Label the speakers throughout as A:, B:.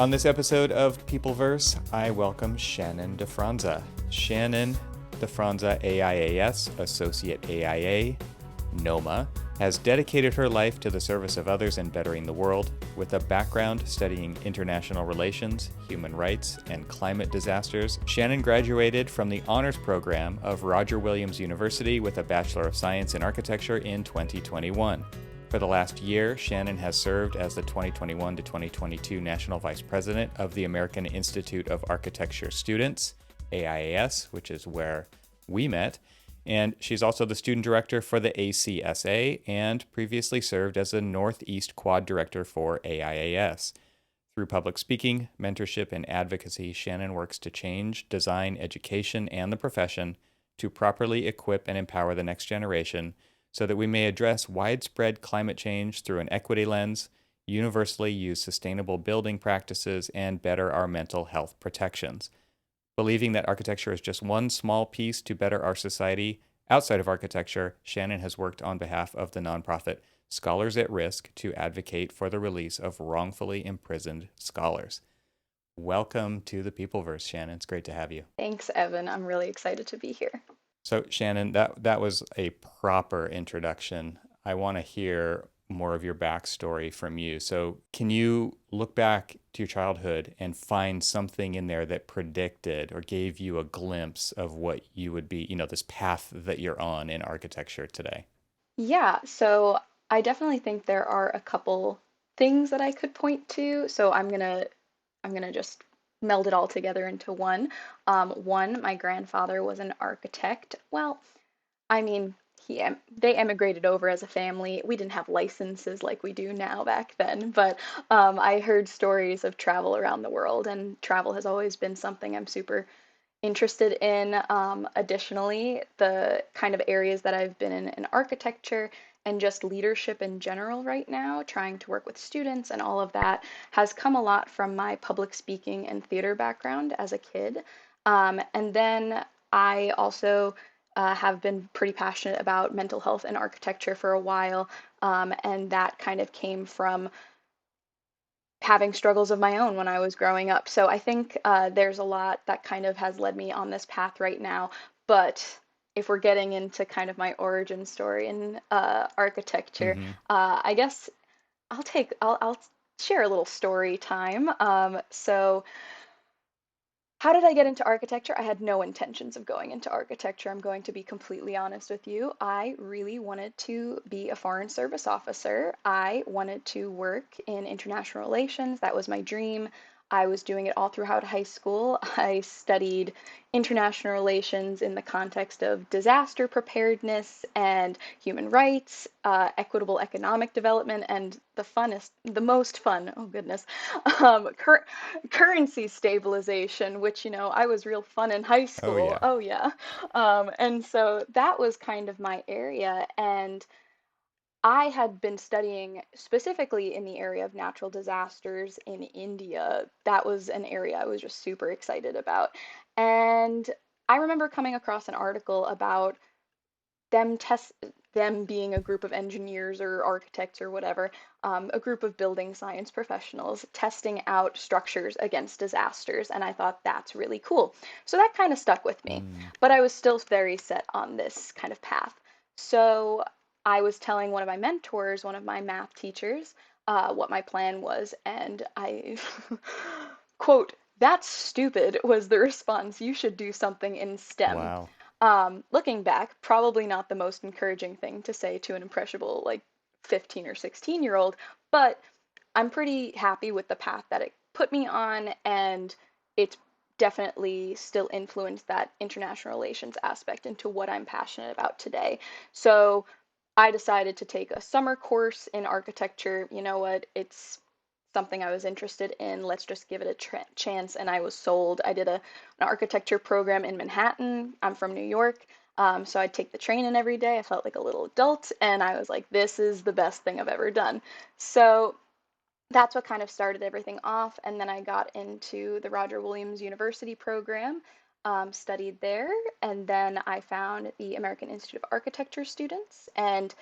A: On this episode of Peopleverse, I welcome Shannon DeFranza. Shannon DeFranza, AIAS, Associate AIA, NOMA, has dedicated her life to the service of others and bettering the world. With a background studying international relations, human rights, and climate disasters, Shannon graduated from the honors program of Roger Williams University with a Bachelor of Science in Architecture in 2021. For the last year, Shannon has served as the 2021 to 2022 National Vice President of the American Institute of Architecture Students, AIAS, which is where we met, and she's also the student director for the ACSA and previously served as the Northeast Quad Director for AIAS. Through public speaking, mentorship, and advocacy, Shannon works to change, design, education, and the profession to properly equip and empower the next generation so that we may address widespread climate change through an equity lens, universally use sustainable building practices, and better our mental health protections. Believing that architecture is just one small piece to better our society outside of architecture, Shannon has worked on behalf of the nonprofit Scholars at Risk to advocate for the release of wrongfully imprisoned scholars. Welcome to the Peopleverse, Shannon. It's great to have you.
B: Thanks, Evan. I'm really excited to be here.
A: So, Shannon, that was a proper introduction. I want to hear more of your backstory from you. So, can you look back to your childhood and find something in there that predicted or gave you a glimpse of what you would be, this path that you're on in architecture today?
B: Yeah, so I definitely think there are a couple things that I could point to. So I'm gonna just meld it all together into one. One, my grandfather was an architect. Well, I mean, they emigrated over as a family. We didn't have licenses like we do now back then, but I heard stories of travel around the world, and travel has always been something I'm super interested in. Additionally, the kind of areas that I've been in architecture and just leadership in general right now, trying to work with students and all of that, has come a lot from my public speaking and theater background as a kid. And then I also have been pretty passionate about mental health and architecture for a while, and that kind of came from having struggles of my own when I was growing up. So I think there's a lot that kind of has led me on this path right now. But if we're getting into kind of my origin story in architecture,
A: Mm-hmm.
B: I guess I'll share a little story time. So how did I get into architecture? I had no intentions of going into architecture. I'm going to be completely honest with you. I really wanted to be a foreign service officer. I wanted to work in international relations. That was my dream. I was doing it all throughout high school. I studied international relations in the context of disaster preparedness and human rights, equitable economic development, and the most fun, oh goodness, cur currency stabilization, which, I was real fun in high
A: Oh,
B: school.
A: yeah.
B: Oh, yeah. And so that was kind of my area. And I had been studying specifically in the area of natural disasters in India. That was an area I was just super excited about. And I remember coming across an article about them test them being a group of engineers or architects or whatever, a group of building science professionals testing out structures against disasters, and I thought that's really cool. So that kind of stuck with me,
A: Mm.
B: but I was still very set on this kind of path. So I was telling one of my mentors, one of my math teachers, what my plan was, and I quote, "That's stupid," was the response. "You should do something in STEM."
A: Wow.
B: Looking back, probably not the most encouraging thing to say to an impressionable, like 15 or 16-year-old, but I'm pretty happy with the path that it put me on, and it's definitely still influenced that international relations aspect into what I'm passionate about today. So I decided to take a summer course in architecture. You know what? It's something I was interested in. Let's just give it a chance. And I was sold. I did an architecture program in Manhattan. I'm from New York. So I'd take the train in every day. I felt like a little adult. And I was like, this is the best thing I've ever done. So that's what kind of started everything off. And then I got into the Roger Williams University program, studied there, and then I found the American Institute of Architecture students. And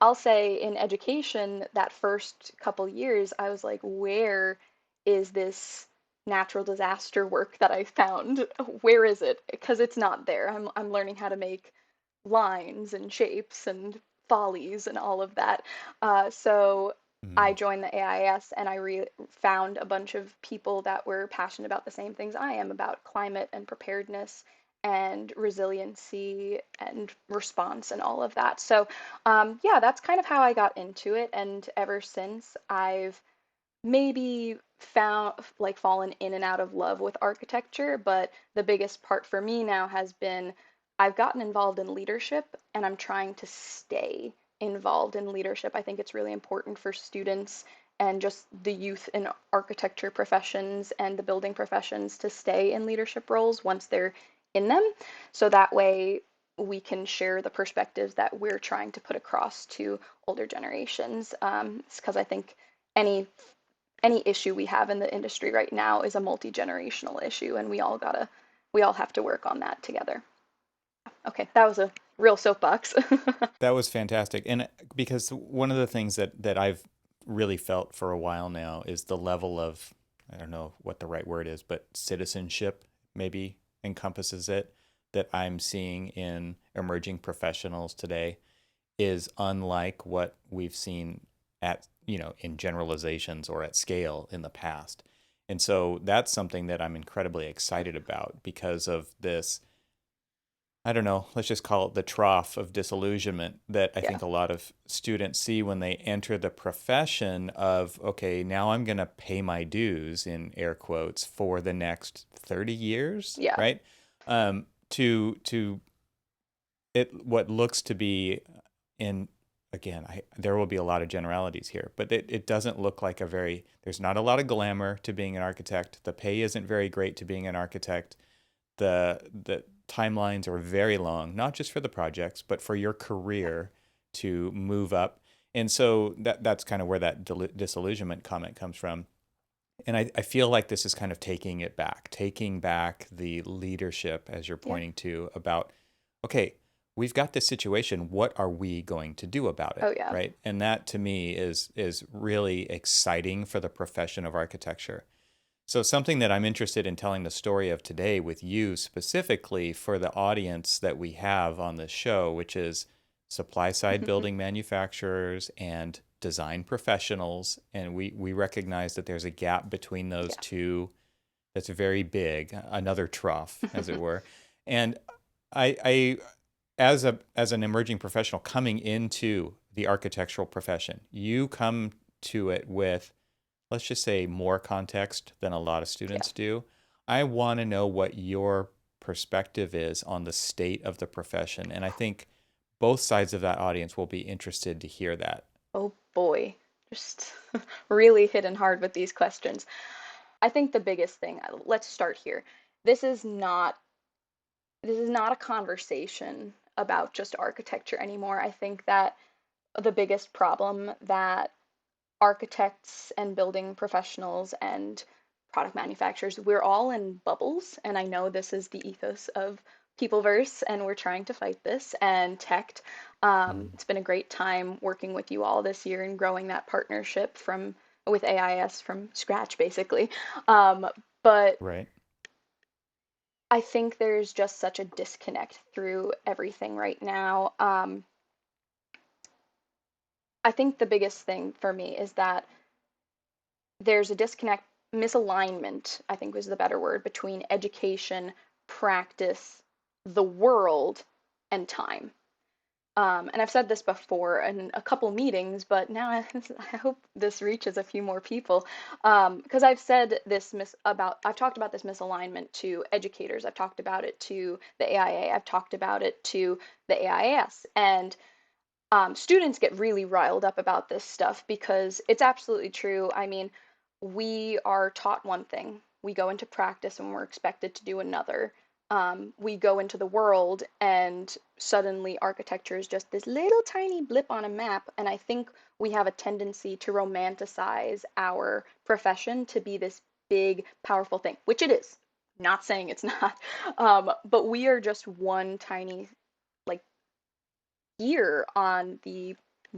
B: I'll say in education, that first couple years, I was like, where is this natural disaster work that I found? Where is it? Because it's not there. I'm learning how to make lines and shapes and follies and all of that. So I
A: Mm.
B: joined the AIS and I found a bunch of people that were passionate about the same things I am about climate and preparedness and resiliency and response and all of that. So, yeah, that's kind of how I got into it. And ever since, I've maybe found like fallen in and out of love with architecture, but the biggest part for me now has been I've gotten involved in leadership and I'm trying to stay involved in leadership. I think it's really important for students and just the youth in architecture professions and the building professions to stay in leadership roles once they're in them. So that way we can share the perspectives that we're trying to put across to older generations. Because I think any any issue we have in the industry right now is a multi-generational issue, and we all have to work on that together. Okay, that was a real soapbox.
A: That was fantastic. And because one of the things that I've really felt for a while now is the level of, I don't know what the right word is, but citizenship maybe encompasses it, that I'm seeing in emerging professionals today is unlike what we've seen at, in generalizations or at scale in the past. And so that's something that I'm incredibly excited about because of this, I don't know, let's just call it the trough of disillusionment that I
B: Yeah,
A: think a lot of students see when they enter the profession of, okay, now I'm going to pay my dues in air quotes for the next 30 years,
B: yeah,
A: right? To it what looks to be in, again, there will be a lot of generalities here, but it doesn't look like there's not a lot of glamour to being an architect. The pay isn't very great to being an architect. The timelines are very long, not just for the projects, but for your career to move up. And so that's kind of where that disillusionment comment comes from. And I feel like this is kind of taking back the leadership, as you're
B: yeah.
A: pointing to, about, okay, we've got this situation. What are we going to do about
B: Oh
A: it?
B: yeah.
A: Right. And that to me is really exciting for the profession of architecture. So, something that I'm interested in telling the story of today with you specifically for the audience that we have on this show, which is supply side building manufacturers and design professionals. And we recognize that there's a gap between those
B: Yeah.
A: two that's very big, another trough, as it were. And I as an emerging professional coming into the architectural profession, you come to it with, let's just say, more context than a lot of
B: Yeah.
A: students do. I want to know what your perspective is on the state of the profession. And I think both sides of that audience will be interested to hear that.
B: Oh boy. Just really hitting hard with these questions. I think the biggest thing, let's start here. This is not this is not a conversation about just architecture anymore. I think that the biggest problem that architects and building professionals and product manufacturers, we're all in bubbles. And I know this is the ethos of Peopleverse, and we're trying to fight this. And Tech,
A: Mm.
B: it's been a great time working with you all this year and growing that partnership from with AIS from scratch, basically. But
A: Right.
B: I think there's just such a disconnect through everything right now. I think the biggest thing for me is that there's a disconnect, misalignment, I think was the better word, between education, practice, the world, and time. And I've said this before in a couple meetings, but now I hope this reaches a few more people. Because I've said this I've talked about this misalignment to educators, I've talked about it to the AIA, I've talked about it to the AIAS, and students get really riled up about this stuff because it's absolutely true. I mean, we are taught one thing, we go into practice and we're expected to do another. We go into the world and suddenly architecture is just this little tiny blip on a map. And I think we have a tendency to romanticize our profession to be this big, powerful thing, which it is. Not saying it's not. But we are just one tiny, like, gear on the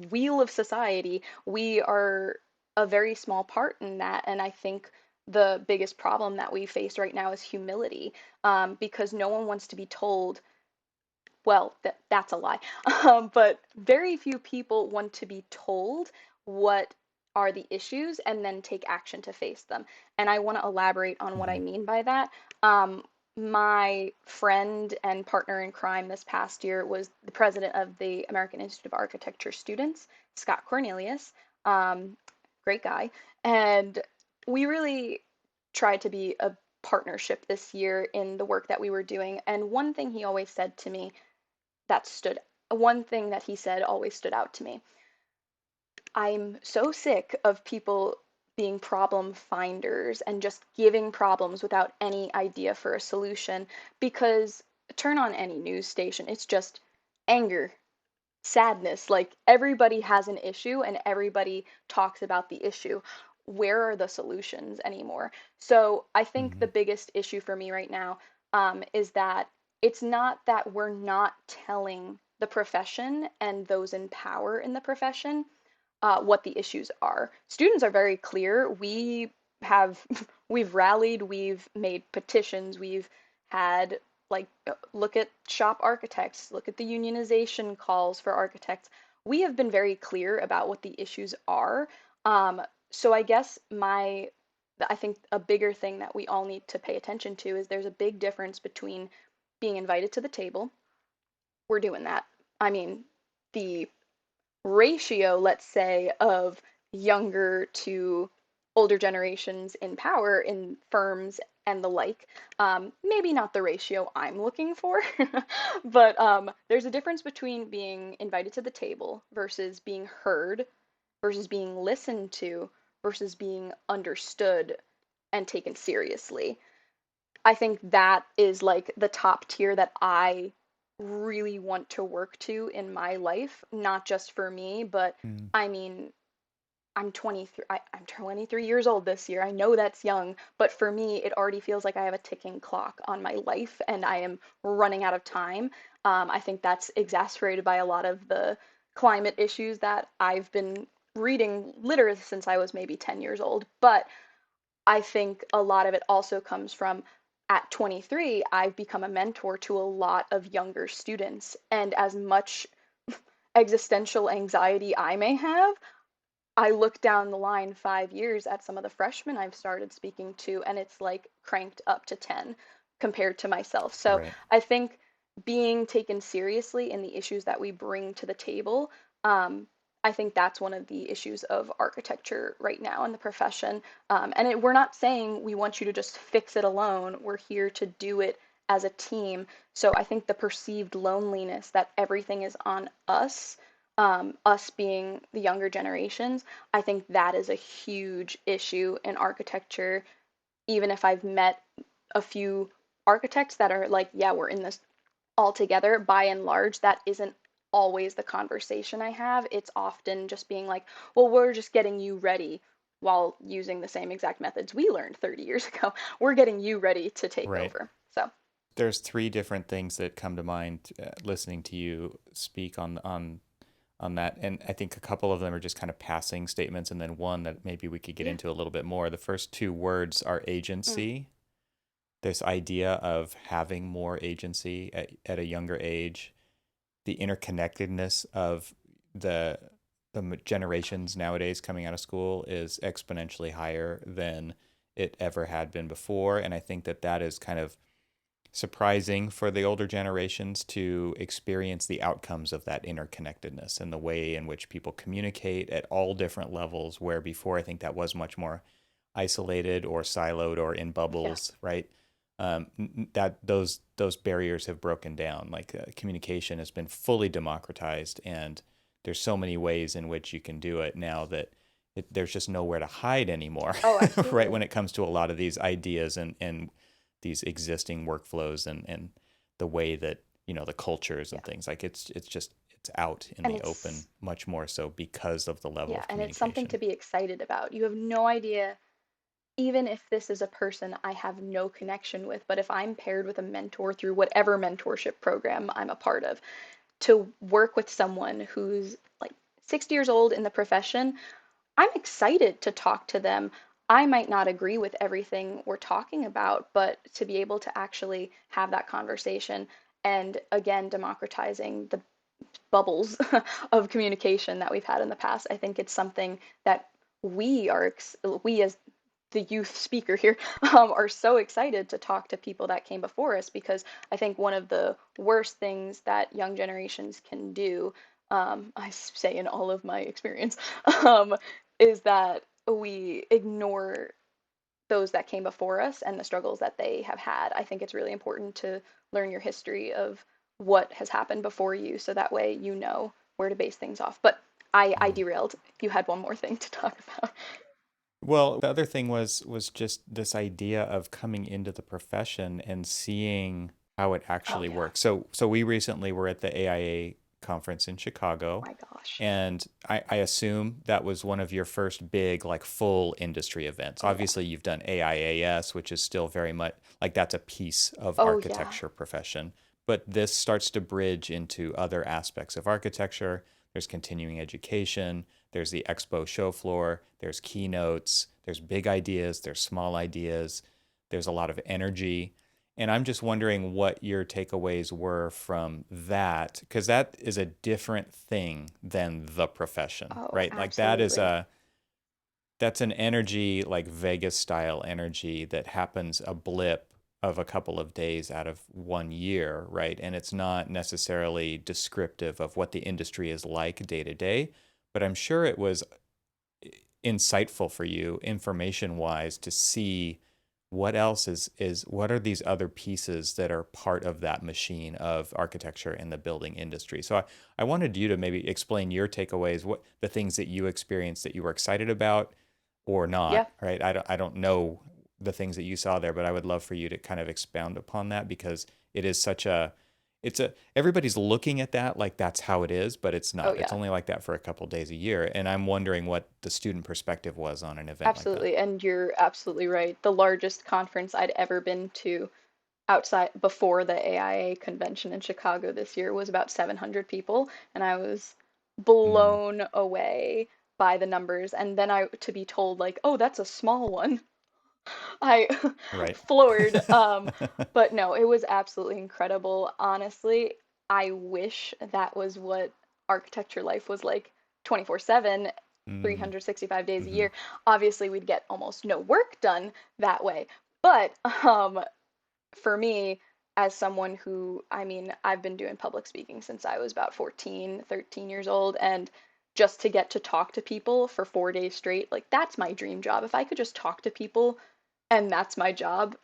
B: wheel of society. We are a very small part in that. And I think the biggest problem that we face right now is humility, because no one wants to be told, well, that's a lie. But very few people want to be told what are the issues and then take action to face them. And I want to elaborate on what I
A: Hmm.
B: mean by that. Um, my friend and partner in crime this past year was the president of the American Institute of Architecture students, Scott Cornelius. Um, Great guy. And we really tried to be a partnership this year in the work that we were doing. And one thing he always said to me that stood one thing that he said always stood out to me. I'm so sick of people being problem finders and just giving problems without any idea for a solution, because turn on any news station, it's just anger, sadness. Like everybody has an issue and everybody talks about the issue. Where are the solutions anymore? So I think the
A: Hmm.
B: biggest issue for me right now, is that it's not that we're not telling the profession and those in power in the profession what the issues are. Students are very clear. Have we've rallied, we've made petitions, we've had, like, look at shop architects, look at the unionization calls for architects. We have been very clear about what the issues are. Um, so I think a bigger thing that we all need to pay attention to is there's a big difference between being invited to the table. We're doing that. I mean, the ratio, let's say, of younger to older generations in power in firms and the like. Maybe not the ratio I'm looking for, but there's a difference between being invited to the table versus being heard versus being listened to versus being understood and taken seriously. I think that is like the top tier that I really want to work to in my life, not just for me, but
A: Hmm.
B: I mean, I'm 23, I'm 23 years old this year. I know that's young, but for me, it already feels like I have a ticking clock on my life and I am running out of time. I think that's exacerbated by a lot of the climate issues that I've been reading literally since I was maybe 10 years old. But I think a lot of it also comes from, at 23, I've become a mentor to a lot of younger students. And as much existential anxiety I may have, I look down the line 5 years at some of the freshmen I've started speaking to, and it's like cranked up to 10 compared to myself. So
A: Right.
B: I think being taken seriously in the issues that we bring to the table, um, I think that's one of the issues of architecture right now in the profession. We're not saying we want you to just fix it alone. We're here to do it as a team. So I think the perceived loneliness that everything is on us, us being the younger generations, I think that is a huge issue in architecture. Even if I've met a few architects that are like, yeah, we're in this all together, by and large, that isn't always the conversation I have. It's often just being like, well, we're just getting you ready while using the same exact methods we learned 30 years ago. We're getting you ready to take
A: Right.
B: over. So,
A: There's three different things that come to mind listening to you speak on that, and I think a couple of them are just kind of passing statements, and then one that maybe we could get
B: yeah.
A: into a little bit more. The first two words are
B: Mm,
A: agency. This idea of having more agency at a younger age, the interconnectedness of the generations nowadays coming out of school is exponentially higher than it ever had been before, and I think that that is kind of surprising for the older generations to experience the outcomes of that interconnectedness and the way in which people communicate at all different levels, where before I think that was much more isolated or siloed or in
B: yeah.
A: bubbles, right? That those barriers have broken down. Like communication has been fully democratized, and there's so many ways in which you can do it now that there's just nowhere to hide anymore,
B: Oh,
A: right? When
B: absolutely.
A: it comes to a lot of these ideas and these existing workflows and the way that the cultures
B: Yeah.
A: and things, like it's just it's out in
B: And
A: the open
B: it's,
A: much more so because of the level
B: yeah,
A: of
B: and it's something to
A: communication.
B: be excited about. You have no idea, even if this is a person I have no connection with, but if I'm paired with a mentor through whatever mentorship program I'm a part of, to work with someone who's like 60 years old in the profession, I'm excited to talk to them. I might not agree with everything we're talking about, but to be able to actually have that conversation and again, democratizing the bubbles of communication that we've had in the past, I think it's something that we as the youth speaker here are so excited to talk to people that came before us, because I think one of the worst things that young generations can do, I say in all of my experience, um, is that we ignore those that came before us and the struggles that they have had. I think it's really important to learn your history of what has happened before you, so that way you know where to base things off. But I
A: Mm.
B: derailed. You had one more thing to talk about.
A: Well, the other thing was just this idea of coming into the profession and seeing how it
B: Oh
A: actually
B: yeah.
A: works. So we recently were at the AIA conference in
B: Oh
A: Chicago,
B: my gosh.
A: and I assume that was one of your first big, like, full industry events.
B: Oh yeah.
A: Obviously, you've done AIAS, which is still very much like that's a piece of
B: Oh yeah.
A: architecture profession, but this starts to bridge into other aspects of architecture. There's continuing education, there's the expo show floor, there's keynotes, there's big ideas, there's small ideas, there's a lot of energy. And I'm just wondering what your takeaways were from that, because that is a different thing than the profession,
B: Oh,
A: right? Like
B: absolutely.
A: that's an energy, like Vegas style energy, that happens a blip of a couple of days out of 1 year, right? And it's not necessarily descriptive of what the industry is like day to day, but I'm sure it was insightful for you information wise to see what else is what are these other pieces that are part of that machine of architecture in the building industry. So I wanted you to maybe explain your takeaways, what the things that you experienced that you were excited about or
B: Yeah.
A: not, right? I don't know the things that you saw there, but I would love for you to kind of expound upon that, because it is such a it's a everybody's looking at that like that's how it is, but it's
B: Oh
A: not. It's
B: yeah.
A: only like that for a couple days a year, and I'm wondering what the student perspective was on an event like that.
B: Absolutely. And you're absolutely right. The largest conference I'd ever been to outside before the AIA convention in Chicago this year was about 700 people, and I was
A: Mm,
B: blown away by the numbers. And then I to be told like, "Oh, that's a small one." I
A: right.
B: floored. But no, it was absolutely incredible. Honestly, I wish that was what architecture life was like 24/7,
A: Mm,
B: 365 days a
A: hmm.
B: year. Obviously, we'd get almost no work done that way. But for me, as someone who, I mean, I've been doing public speaking since I was about 14, 13 years old, and just to get to talk to people for 4 days straight, like that's my dream job. If I could just talk to people and that's my job,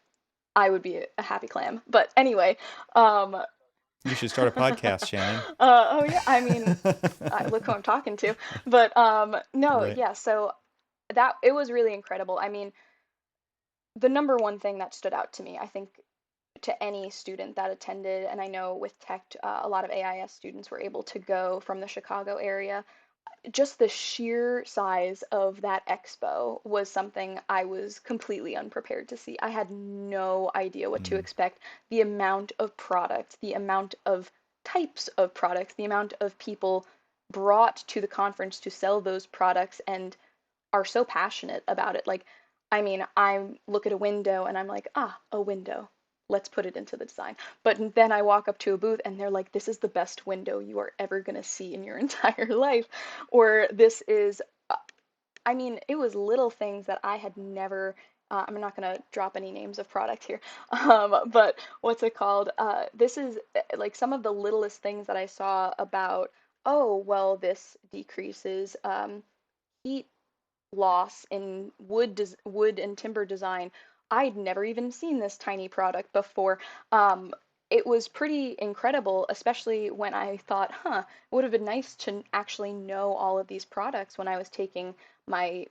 B: I would be a happy clam. But anyway, um,
A: You should start a podcast, Shannon.
B: oh yeah, I mean, look who I'm talking to. But no,
A: Right.
B: yeah, so that it was really incredible. I mean, the number one thing that stood out to me, I think, to any student that attended, and I know with tech, a lot of AIS students were able to go from the Chicago area. Just the sheer size of that expo was something I was completely unprepared to see. I had no idea what to
A: Mm,
B: expect. The amount of products, the amount of types of products, the amount of people brought to the conference to sell those products and are so passionate about it. Like, I mean, I look at a window and I'm like, ah, a window. Let's put it into the design. But then I walk up to a booth and they're like, this is the best window you are ever going to see in your entire life. Or this is, I mean, it was little things that I had never. I'm not going to drop any names of product here, but what's it called? This is like some of the littlest things that I saw about, oh, well, this decreases heat loss in wood and timber design. I'd never even seen this tiny product before. It was pretty incredible, especially when I thought, huh, it would have been nice to actually know all of these products when I was taking my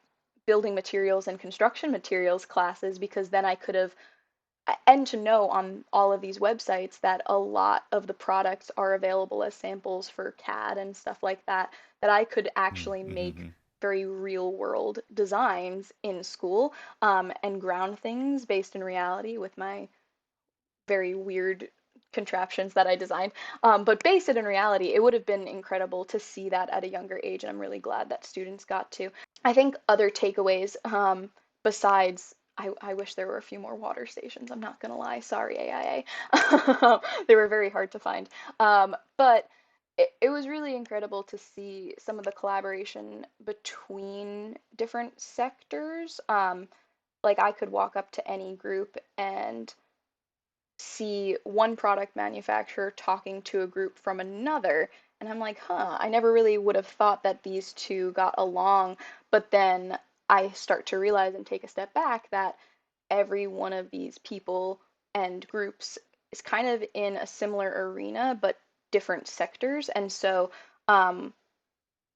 B: building materials and construction materials classes, because then I could have, and to know on all of these websites that a lot of the products are available as samples for CAD and stuff like that, that I could
A: mm,
B: actually make
A: mm,
B: very real world designs in school, and ground things based in reality with my very weird contraptions that I designed. But based it in reality, it would have been incredible to see that at a younger age, and I'm really glad that students got to. I think other takeaways, besides, I wish there were a few more water stations. I'm not gonna lie. Sorry, AIA. They were very hard to find. But it was really incredible to see some of the collaboration between different sectors. Like I could walk up to any group and see one product manufacturer talking to a group from another. And I'm like, huh, I never really would have thought that these two got along. But then I start to realize and take a step back that every one of these people and groups is kind of in a similar arena, but different sectors. And so, um,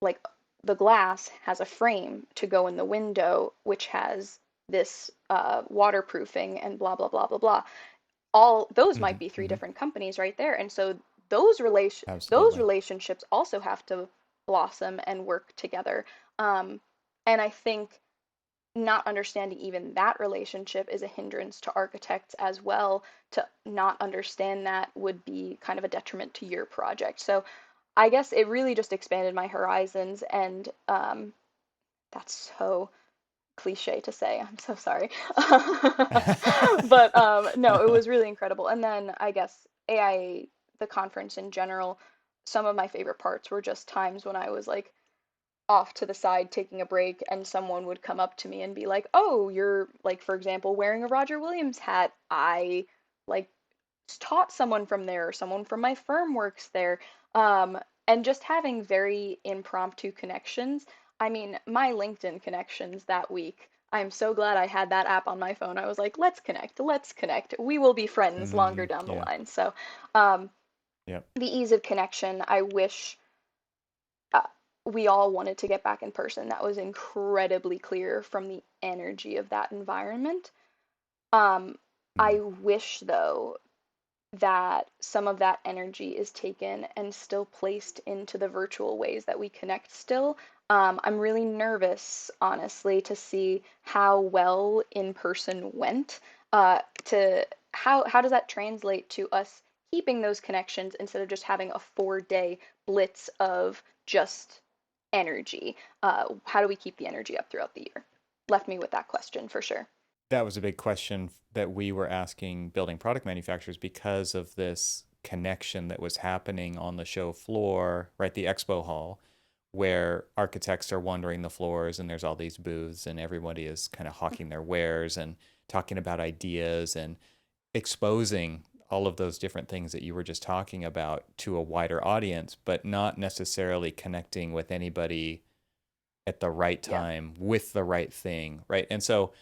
B: like the glass has a frame to go in the window, which has this waterproofing and blah, blah, blah, blah, blah. All those might
A: Hmm.
B: be three
A: Hmm.
B: different companies right there. And so those
A: Absolutely.
B: relationships also have to blossom and work together. Um, and I think not understanding even that relationship is a hindrance to architects as well. To not understand that would be kind of a detriment to your project. So I guess it really just expanded my horizons, and that's so cliche to say. I'm so sorry. But no, it was really incredible. And then I guess AI, the conference in general, some of my favorite parts were just times when I was like off to the side taking a break and someone would come up to me and be like, "Oh, you're like, for example, wearing a Roger Williams hat. I like taught someone from there, or someone from my firm works there." Um, and just having very impromptu connections. I mean, my LinkedIn connections that week, I'm so glad I had that app on my phone. I was like, let's connect, let's connect. We will be friends longer
A: Mm,
B: down the
A: yeah.
B: line. So, um,
A: Yep.
B: the ease of connection, I wish uh, we all wanted to get back in person. That was incredibly clear from the energy of that environment. Um, I
A: Mm.
B: wish, though, that some of that energy is taken and still placed into the virtual ways that we connect still. I'm really nervous, honestly, to see how well in person went. To how does that translate to us keeping those connections instead of just having a 4-day blitz of just energy? How do we keep the energy up throughout the year? Left me with that question for sure.
A: That was a big question that we were asking building product manufacturers because of this connection that was happening on the show floor, right? The expo hall, where architects are wandering the floors and there's all these booths and everybody is kind of hawking their wares and talking about ideas and exposing all of those different things that you were just talking about to a wider audience, but not necessarily connecting with anybody at the right
B: Yep.
A: time with the right thing, right? And so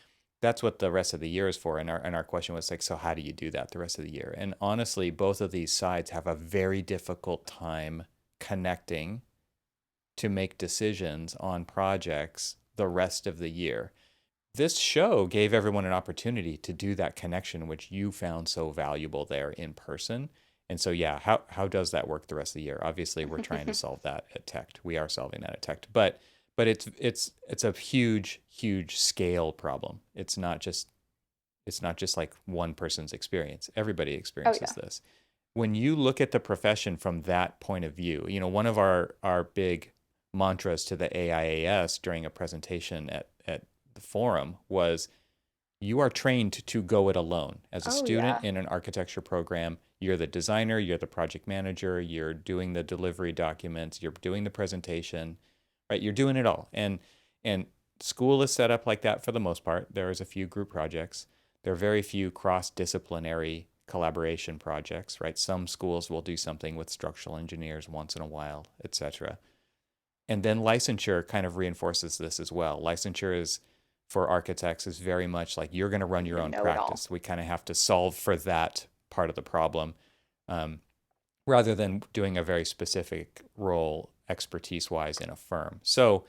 A: that's what the rest of the year is for. And our question was like, so how do you do that the rest of the year? And honestly, both of these sides have a very difficult time connecting to make decisions on projects the rest of the year. This show gave everyone an opportunity to do that connection, which you found so valuable there in person. And so, yeah, how does that work the rest of the year? Obviously, we're trying to solve that at Tech. We are solving that at Tech, but it's a huge scale problem. It's not just like one person's experience. Everybody
B: Oh
A: experiences
B: yeah.
A: this. When you look at the profession from that point of view, one of our big mantras to the AIAS during a presentation at the forum was you are trained to go it alone. As a
B: Oh
A: student
B: yeah.
A: in an architecture program, you're the designer, you're the project manager, you're doing the delivery documents, you're doing the presentation, right? You're doing it all. And school is set up like that for the most part. There is a few group projects. There are very few cross-disciplinary collaboration projects, right? Some schools will do something with structural engineers once in a while, etc. And then licensure kind of reinforces this as well. Licensure is for architects is very much like you're going to run
B: You
A: your
B: to
A: own
B: know it all.
A: practice. We kind of have to solve for that part of the problem, um, rather than doing a very specific role expertise wise in a firm. So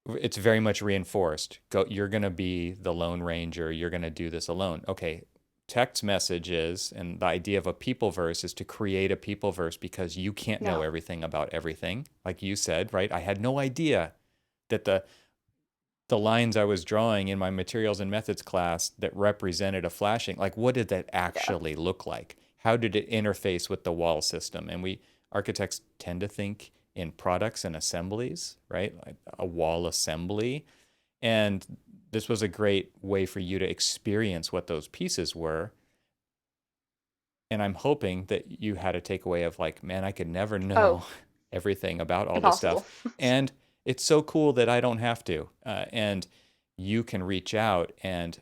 A: it's very much reinforced. Go, you're going to be the lone ranger. You're going to do this alone. Okay. Tech's message is, and the idea of a Peopleverse is to create a Peopleverse because you can't know
B: No.
A: everything about everything. Like you said, right? I had no idea that the lines I was drawing in my materials and methods class that represented a flashing, like what did that
B: Yeah.
A: actually look like? How did it interface with the wall system? And we architects tend to think in products and assemblies, right? Like a wall assembly. And this was a great way for you to experience what those pieces were. And I'm hoping that you had a takeaway of like, man, I could never
B: Oh,
A: know everything about all this stuff.
B: impossible.
A: And it's so cool that I don't have to. And you can reach out and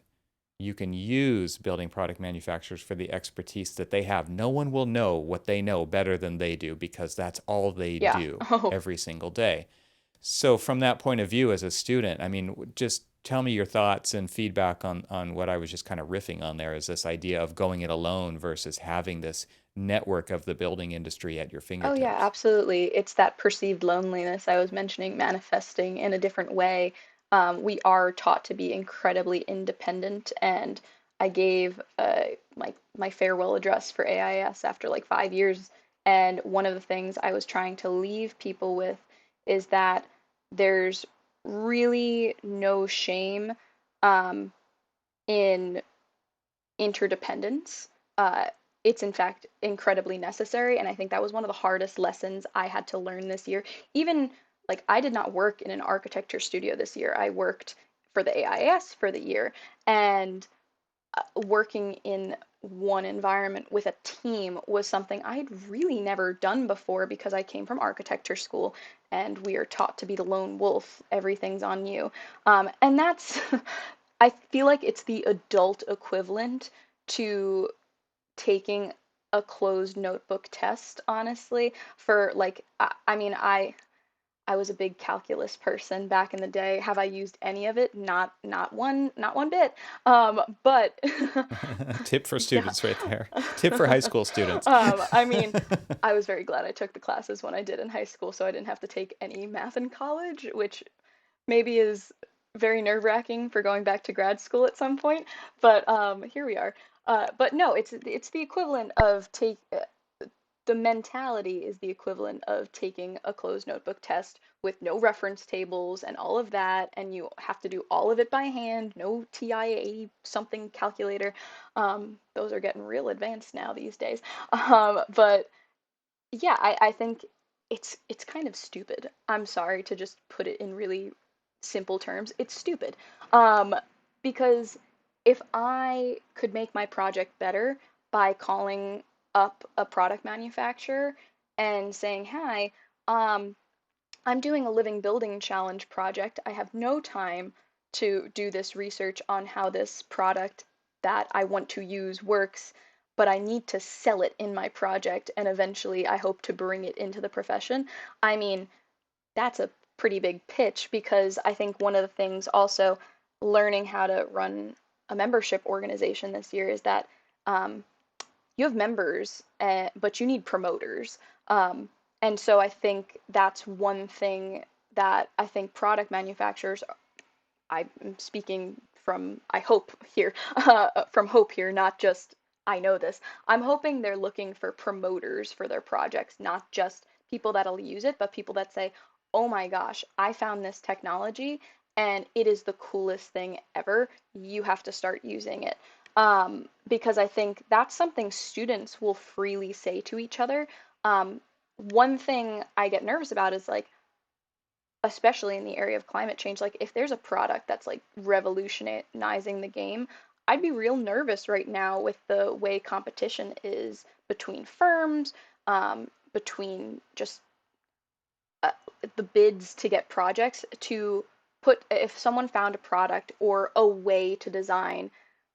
A: you can use building product manufacturers for the expertise that they have. No one will know what they know better than they do because that's all they
B: Yeah.
A: do
B: Oh,
A: every single day. So from that point of view as a student, I mean, just tell me your thoughts and feedback on what I was just kind of riffing on there is this idea of going it alone versus having this network of the building industry at your
B: oh yeah,
A: fingertips.
B: absolutely. It's that perceived loneliness I was mentioning manifesting in a different way. We are taught to be incredibly independent, and I gave my farewell address for AIS after like 5 years, and one of the things I was trying to leave people with is that there's really no shame um, in interdependence. Uh, it's in fact incredibly necessary, and I think that was one of the hardest lessons I had to learn this year. Even like I did not work in an architecture studio this year. I worked for the AIAS for the year, and working in one environment with a team was something I had really never done before because I came from architecture school and we are taught to be the lone wolf. Everything's on you. And that's, I feel like it's the adult equivalent to taking a closed notebook test, honestly, for like, I mean, I was a big calculus person back in the day. Have I used any of it? Not one bit. But
A: Tip for
B: yeah.
A: students right there. Tip for high school students.
B: I mean, I was very glad I took the classes when I did in high school, so I didn't have to take any math in college, which maybe is very nerve-wracking for going back to grad school at some point. But here we are. But no, it's the equivalent of take the mentality is the equivalent of taking a closed notebook test with no reference tables and all of that, and you have to do all of it by hand, no TIA something calculator. Those are getting real advanced now these days. But yeah, I think it's kind of stupid. I'm sorry to just put it in really simple terms. It's stupid. Um, because if I could make my project better by calling up a product manufacturer and saying, "Hi, um, I'm doing a living building challenge project. I have no time to do this research on how this product that I want to use works, but I need to sell it in my project and eventually I hope to bring it into the profession." I mean, that's a pretty big pitch because I think one of the things also learning how to run a membership organization this year is that um, you have members, but you need promoters. Um, and so I think that's one thing that I think product manufacturers, I'm speaking from, I hope here, from hope here, not just I know this. I'm hoping they're looking for promoters for their projects, not just people that'll use it, but people that say, oh my gosh, I found this technology and it is the coolest thing ever. You have to start using it. Because I think that's something students will freely say to each other. One thing I get nervous about is like, especially in the area of climate change, like if there's a product that's like revolutionizing the game, I'd be real nervous right now with the way competition is between firms, between just uh, the bids to get projects to put, if someone found a product or a way to design,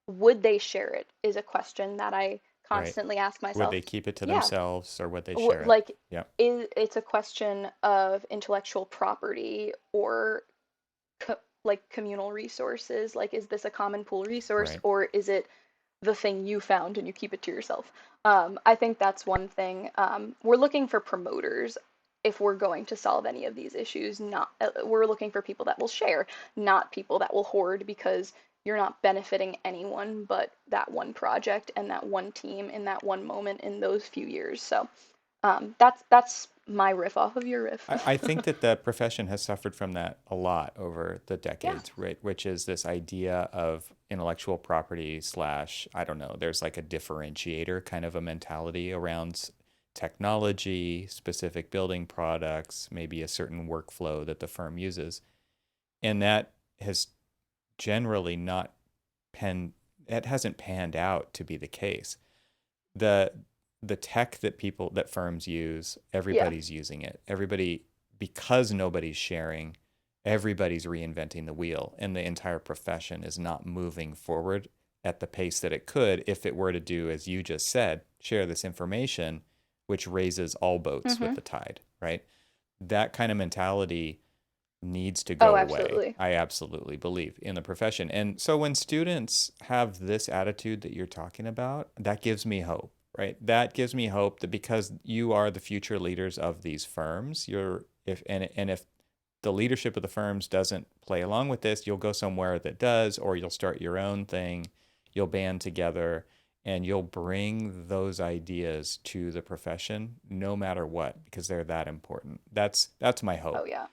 B: would they share it is a question that I
A: Right.
B: constantly ask
A: Would
B: myself.
A: they keep it to
B: Yeah,
A: themselves or would they share it?
B: like
A: Yeah.
B: it's a question of intellectual property or like communal resources. Like, is this a common pool resource
A: Right.
B: or is it the thing you found and you keep it to yourself? I think that's one thing. We're looking for promoters if we're going to solve any of these issues. Not we're looking for people that will share, not people that will hoard because you're not benefiting anyone but that one project and that one team in that one moment in those few years. So that's my riff off of your riff.
A: I think that the profession has suffered from that a lot over the
B: Yeah.
A: decades, right? Which is this idea of intellectual property slash, I don't know, there's like a differentiator kind of a mentality around technology, specific building products, maybe a certain workflow that the firm uses. And that has generally not pen it hasn't panned out to be the case. The the tech that firms use,
B: Yeah.
A: everybody's using it. Everybody, because nobody's sharing, everybody's reinventing the wheel, and the entire profession is not moving forward at the pace that it could if it were to do, as you just said, share this information, which raises all boats with
B: Mm-hmm.
A: the tide, right? That kind of mentality needs to
B: Oh,
A: go away.
B: absolutely.
A: I absolutely believe in the profession. And so when students have this attitude that you're talking about, that gives me hope, right? That gives me hope that because you are the future leaders of these firms, you're if and if the leadership of the firms doesn't play along with this, you'll go somewhere that does, or you'll start your own thing, you'll band together, and you'll bring those ideas to the profession no matter what, because they're that important. That's my
B: Oh,
A: hope.
B: yeah.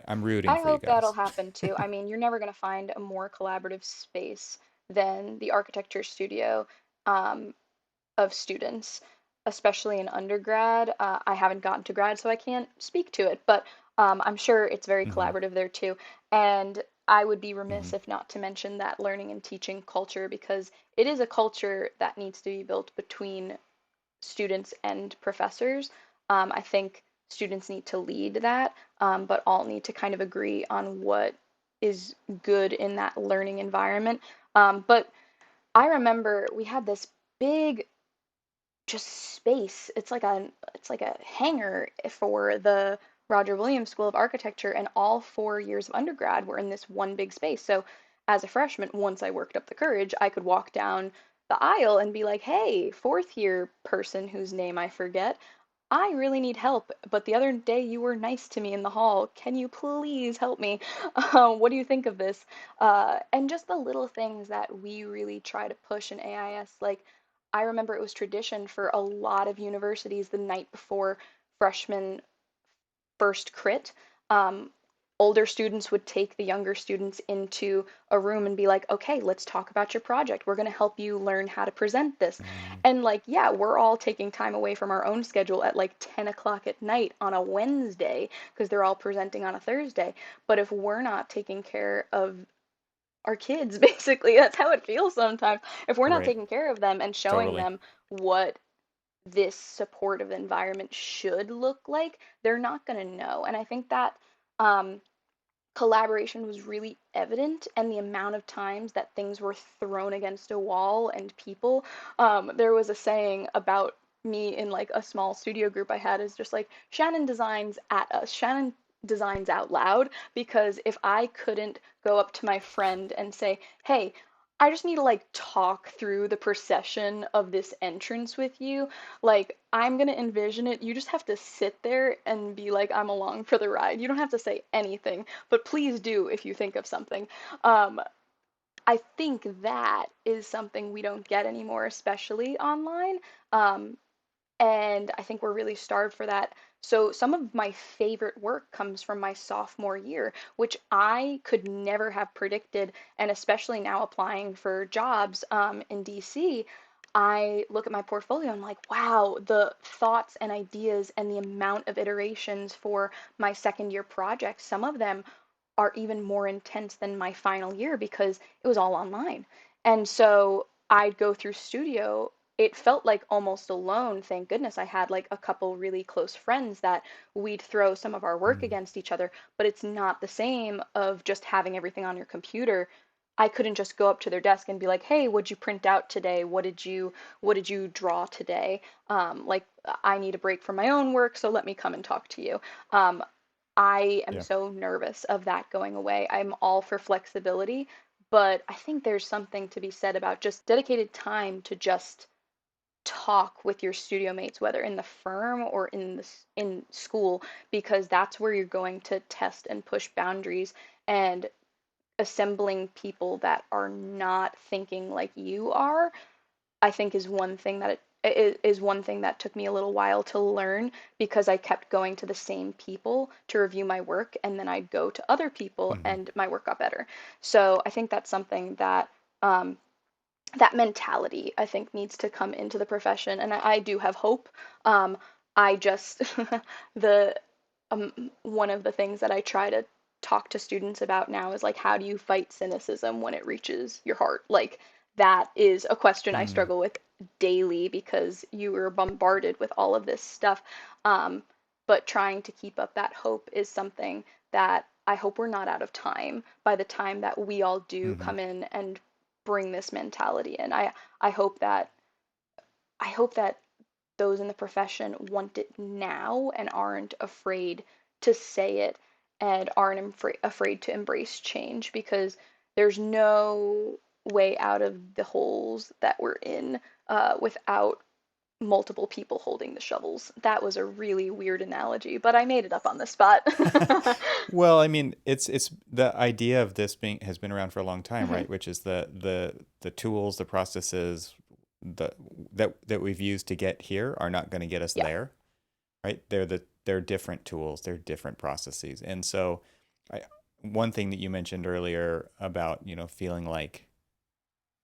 A: I'm rooting
B: I
A: for you
B: hope that'll
A: guys.
B: happen too. I mean, you're never going to find a more collaborative space than the architecture studio um, of students, especially in undergrad. I haven't gotten to grad, so I can't speak to it, but I'm sure it's very
A: Hmm.
B: collaborative there too. And I would be
A: Hmm.
B: remiss if not to mention that learning and teaching culture because it is a culture that needs to be built between students and professors. I think students need to lead that, but all need to kind of agree on what is good in that learning environment. But I remember we had this big just space. It's like a hangar for the Roger Williams School of Architecture, and all 4 years of undergrad were in this one big space. So as a freshman, once I worked up the courage, I could walk down the aisle and be like, "Hey, fourth year person whose name I forget, I really need help, but the other day you were nice to me in the hall. Can you please help me? What do you think of this?" And just the little things that we really try to push in AIS. Like, I remember it was tradition for a lot of universities the night before freshmen first crit. Um, Older students would take the younger students into a room and be like, "Okay, let's talk about your project. We're going to help you learn how to present this."
A: Hmm.
B: And like, yeah, we're all taking time away from our own schedule at like 10 o'clock at night on a Wednesday because they're all presenting on a Thursday. But if we're not taking care of our kids, basically, that's how it feels sometimes. If we're not
A: Right.
B: taking care of them and showing
A: Totally.
B: them what this supportive environment should look like, they're not going to know. And I think that um, collaboration was really evident, and the amount of times that things were thrown against a wall and people. There was a saying about me in like a small studio group I had is just like Shannon designs at us. Shannon designs out loud because if I couldn't go up to my friend and say, "Hey, I just need to like talk through the procession of this entrance with you," like, I'm gonna envision it. You just have to sit there and be like, "I'm along for the ride." You don't have to say anything, but please do if you think of something. Um, I think that is something we don't get anymore, especially online. Um, and I think we're really starved for that. So some of my favorite work comes from my sophomore year, which I could never have predicted, and especially now applying for jobs in DC, I look at my portfolio and I'm like, wow, the thoughts and ideas and the amount of iterations for my second year project, some of them are even more intense than my final year because it was all online. And so I'd go through studio. It felt like almost alone. Thank goodness I had like a couple really close friends that we'd throw some of our work
A: Hmm.
B: against each other, but it's not the same of just having everything on your computer. I couldn't just go up to their desk and be like, "Hey, what'd you print out today? What did you draw today? Like I need a break from my own work, so let me come and talk to you." Um, I am
A: Yeah.
B: so nervous of that going away. I'm all for flexibility, but I think there's something to be said about just dedicated time to just talk with your studio mates, whether in the firm or in school, because that's where you're going to test and push boundaries. And assembling people that are not thinking like you are, I think is one thing that took me a little while to learn because I kept going to the same people to review my work, and then I'd go to other people
A: Hmm.
B: and my work got better. So I think that's something that um, that mentality I think needs to come into the profession, and I do have hope. I just the one of the things that I try to talk to students about now is like, how do you fight cynicism when it reaches your heart? Like, that is a question I
A: Mm,
B: struggle with daily because you are bombarded with all of this stuff. Um, but trying to keep up that hope is something that I hope we're not out of time by the time that we all do
A: hmm
B: come in and bring this mentality in. I hope that I hope that those in the profession want it now and aren't afraid to say it and aren't afraid to embrace change because there's no way out of the holes that we're in without multiple people holding the shovels. That was a really weird analogy, but I made it up on the spot.
A: Well, I mean, it's the idea of this being has been around for a long time,
B: Mhm.
A: right? Which is the tools, the processes, the that we've used to get here are not going to get us
B: Yeah.
A: there, right? They're different tools, they're different processes. And so I one thing that you mentioned earlier about, feeling like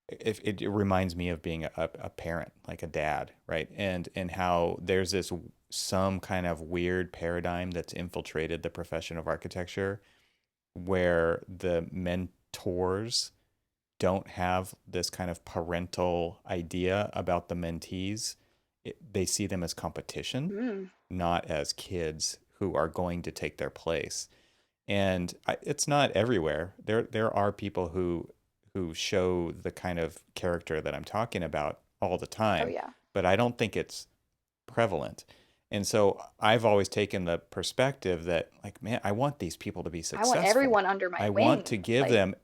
A: if it reminds me of being a parent, like a dad, right? And how there's this some kind of weird paradigm that's infiltrated the profession of architecture where the mentors don't have this kind of parental idea about the mentees. They see them as competition,
B: Mm.
A: not as kids who are going to take their place. And it's not everywhere. There are people who show the kind of character that I'm talking about all the
B: Oh
A: time,
B: yeah.
A: but I don't think it's prevalent. And so I've always taken the perspective that, like, man, I want these people to be
B: I want
A: successful.
B: everyone under my
A: I want to
B: wing.
A: give
B: Like,
A: them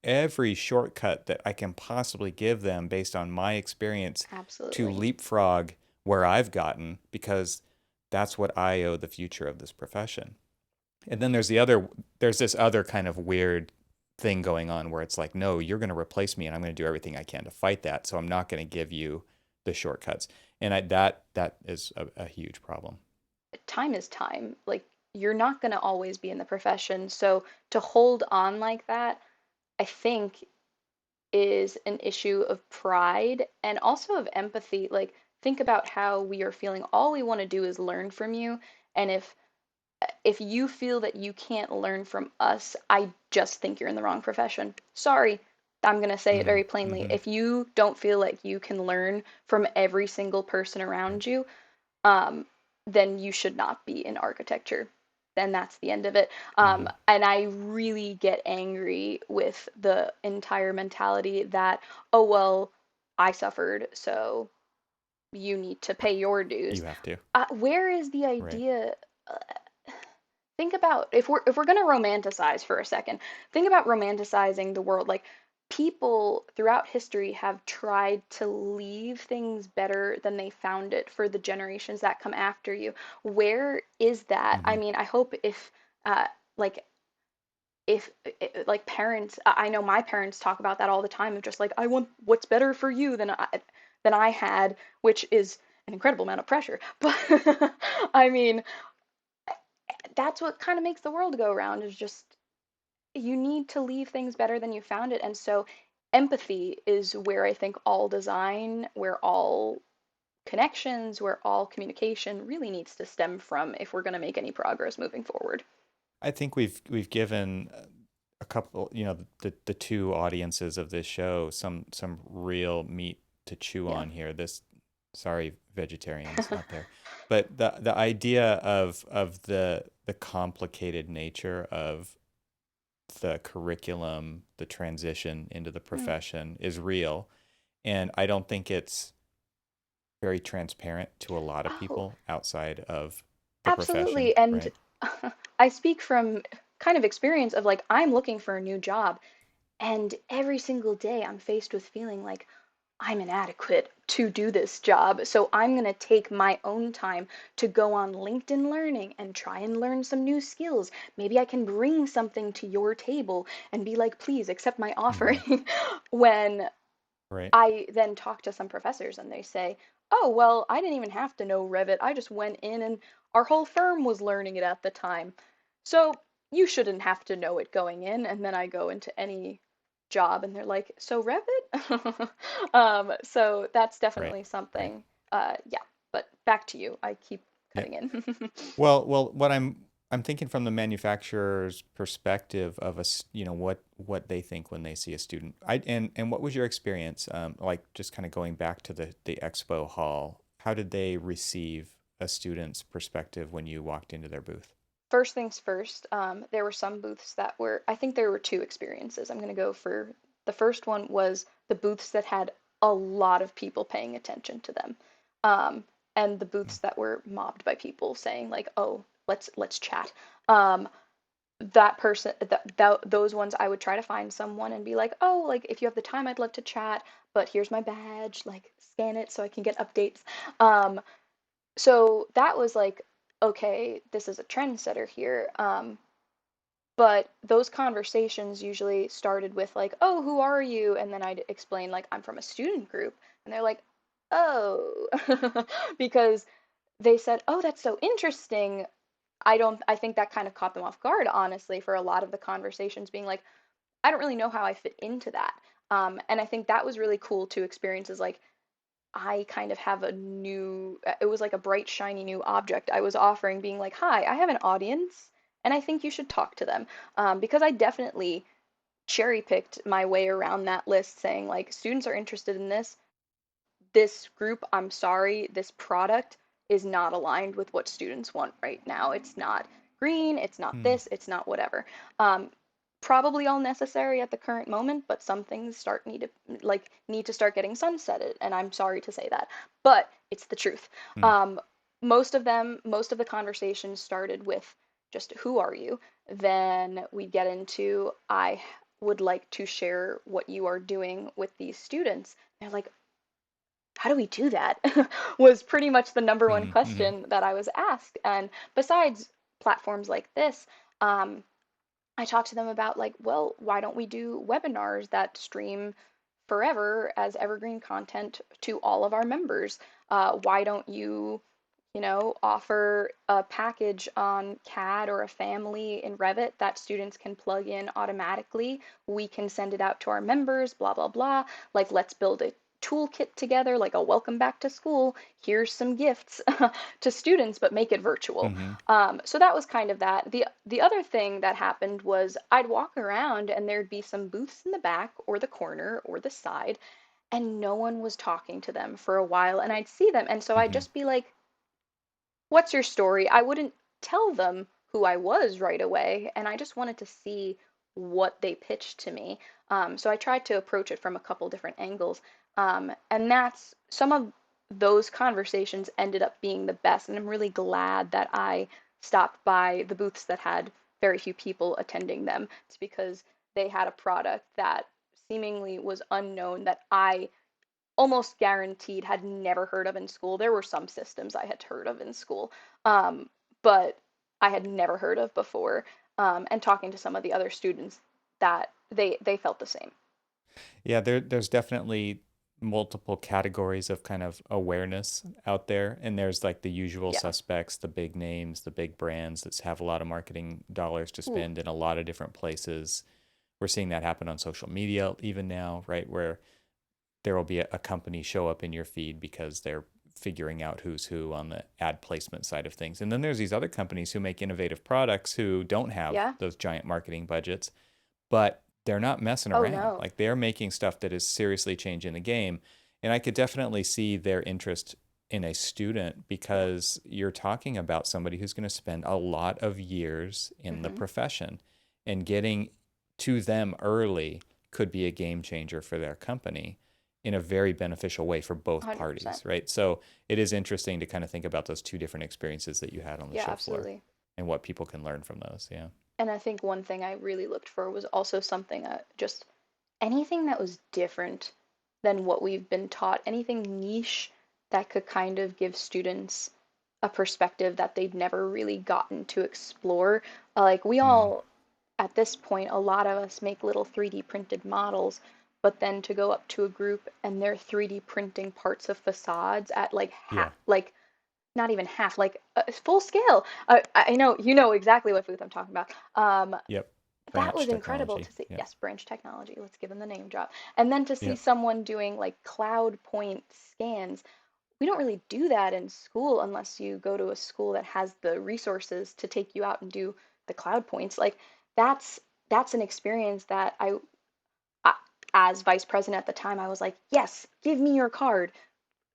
A: every shortcut that I can possibly give them based on my experience to
B: absolutely.
A: leapfrog where I've gotten, because that's what I owe the future of this profession. And then there's this other kind of weird thing going on where it's like, no, you're going to replace me and I'm going to do everything I can to fight that. So I'm not going to give you the shortcuts. And that is a huge problem.
B: Time is time. Like, you're not going to always be in the profession. So to hold on like that, I think is an issue of pride and also of empathy. Like, think about how we are feeling. All we want to do is learn from you. And if you feel that you can't learn from us, I just think you're in the wrong profession. Sorry. I'm going to say it
A: Mm-hmm.
B: very plainly.
A: Mm-hmm.
B: If you don't feel like you can learn from every single person
A: Right.
B: around you, um, then you should not be in architecture. Then that's the end of it.
A: Mm-hmm.
B: And I really get angry with the entire mentality that, oh, well, I suffered, so you need to pay your dues.
A: You have to.
B: Where is the
A: Right.
B: idea? Uh, think about if we're going to romanticize for a second, think about romanticizing the world. Like, people throughout history have tried to leave things better than they found it for the generations that come after you. Where is that? I
A: Mm-hmm.
B: mean, I hope if like if like parents, I know my parents talk about that all the time of just like, I want what's better for you than I had, which is an incredible amount of pressure. But I mean, that's what kind of makes the world go round, is just you need to leave things better than you found it. And so empathy is where I think all design, where all connections, where all communication really needs to stem from if we're going to make any progress moving forward.
A: I think we've given a couple, the two audiences of this show some real meat to chew
B: Yeah.
A: on here. This, sorry, vegetarians out there, but the idea of the complicated nature of the curriculum, the transition into the
B: Mm.
A: profession is real, and I don't think it's very transparent to a lot of
B: Oh,
A: people outside of the profession,
B: absolutely. And
A: right?
B: I speak from kind of experience of like, I'm looking for a new job, and every single day I'm faced with feeling like I'm inadequate to do this job. So I'm going to take my own time to go on LinkedIn Learning and try and learn some new skills. Maybe I can bring something to your table and be like, please accept my offer.
A: Mm-hmm.
B: When
A: Right.
B: I then talk to some professors and they say, oh, well, I didn't even have to know Revit. I just went in and our whole firm was learning it at the time. So you shouldn't have to know it going in. And then I go into any job and they're like, so Revit? So that's
A: Right.
B: definitely
A: Right.
B: something. Yeah, but back to you. I keep
A: Yeah.
B: cutting in.
A: Well, what I'm I'm thinking from the manufacturer's perspective of what they think when they see a student. And what was your experience? Like just kind of going back to the expo hall, how did they receive a student's perspective when you walked into their booth?
B: First things first, there were some booths that were, I think there were two experiences. I'm going to go for the first one was the booths that had a lot of people paying attention to them. Um, and the booths that were mobbed by people saying like, "Oh, let's chat." Um, that person, those ones, I would try to find someone and be like, "Oh, like if you have the time, I'd love to chat, but here's my badge, like scan it so I can get updates." Um, so that was like, okay, this is a trendsetter here. But those conversations usually started with like, "Oh, who are you?" And then I'd explain like, "I'm from a student group." And they're like, "Oh," because they said, "Oh, that's so interesting." I think that kind of caught them off guard, honestly, for a lot of the conversations being like, "I don't really know how I fit into that." And I think that was really cool to experience is like, I kind of have a new, it was like a bright, shiny new object I was offering, being like, "Hi, I have an audience, and I think you should talk to them." Because I definitely cherry picked my way around that list, saying, like, students are interested in this. This group, I'm sorry, this product is not aligned with what students want right now. It's not green, it's not
A: Hmm.
B: this, it's not whatever. Um, Probably all necessary at the current moment, but some things need to start getting sunsetted, and I'm sorry to say that, but it's the truth.
A: Hmm.
B: Um, most of the conversations started with just who are you? Then we get into I would like to share what you are doing with these students. They're like, how do we do that? Was pretty much the number one
A: Hmm. Hmm.
B: question that I was asked. And besides platforms like this, um, I talked to them about like, well, why don't we do webinars that stream forever as evergreen content to all of our members? Why don't you, offer a package on CAD or a family in Revit that students can plug in automatically? We can send it out to our members, blah, blah, blah. Like, let's build a toolkit together, like a welcome back to school. Here's some gifts to students, but make it virtual.
A: Hmm.
B: So that was kind of that. The other thing that happened was I'd walk around and there'd be some booths in the back or the corner or the side, and no one was talking to them for a while, and I'd see them, and so I'd
A: Hmm.
B: just be like, "What's your story?" I wouldn't tell them who I was right away, and I just wanted to see what they pitched to me. So I tried to approach it from a couple different angles. And that's some of those conversations ended up being the best. And I'm really glad that I stopped by the booths that had very few people attending them. It's because they had a product that seemingly was unknown that I almost guaranteed had never heard of in school. There were some systems I had heard of in school, but I had never heard of before. And talking to some of the other students, that they felt the same.
A: Yeah, there's definitely multiple categories of kind of awareness out there, and there's like the usual
B: Yeah.
A: suspects, the big names, the big brands that have a lot of marketing dollars to
B: Ooh.
A: spend in a lot of different places. We're seeing that happen on social media even now, right? Where there will be a company show up in your feed because they're figuring out who's who on the ad placement side of things. And then there's these other companies who make innovative products who don't have
B: Yeah.
A: those giant marketing budgets, but they're not messing
B: Oh
A: around.
B: no.
A: Like they're making stuff that is seriously changing the game. And I could definitely see their interest in a student
B: Yeah.
A: because you're talking about somebody who's going to spend a lot of years in the
B: Mm-hmm.
A: profession, and getting to them early could be a game changer for their company in a very beneficial way for both
B: 100%.
A: parties, right? So it is interesting to kind of think about those two different experiences that you had on the
B: Yeah,
A: show floor
B: absolutely.
A: and what people can learn from those. Yeah.
B: And I think one thing I really looked for was also something just anything that was different than what we've been taught, anything niche that could kind of give students a perspective that they'd never really gotten to explore. Like we
A: Mm.
B: all, at this point, a lot of us make little 3D printed models, but then to go up to a group and they're 3D printing parts of facades at like
A: Yeah.
B: like not even half, like full scale. I know you know exactly what booth I'm talking about.
A: Yep.
B: That
A: Branch
B: was incredible
A: technology.
B: to see.
A: Yep.
B: Yes, Branch Technology. Let's give them the name drop. And then to see
A: Yep.
B: someone doing like cloud point scans. we don't really do that in school unless you go to a school that has the resources to take you out and do the cloud points. Like that's that's an experience that I as vice president at the time, I was like, yes, give me your card.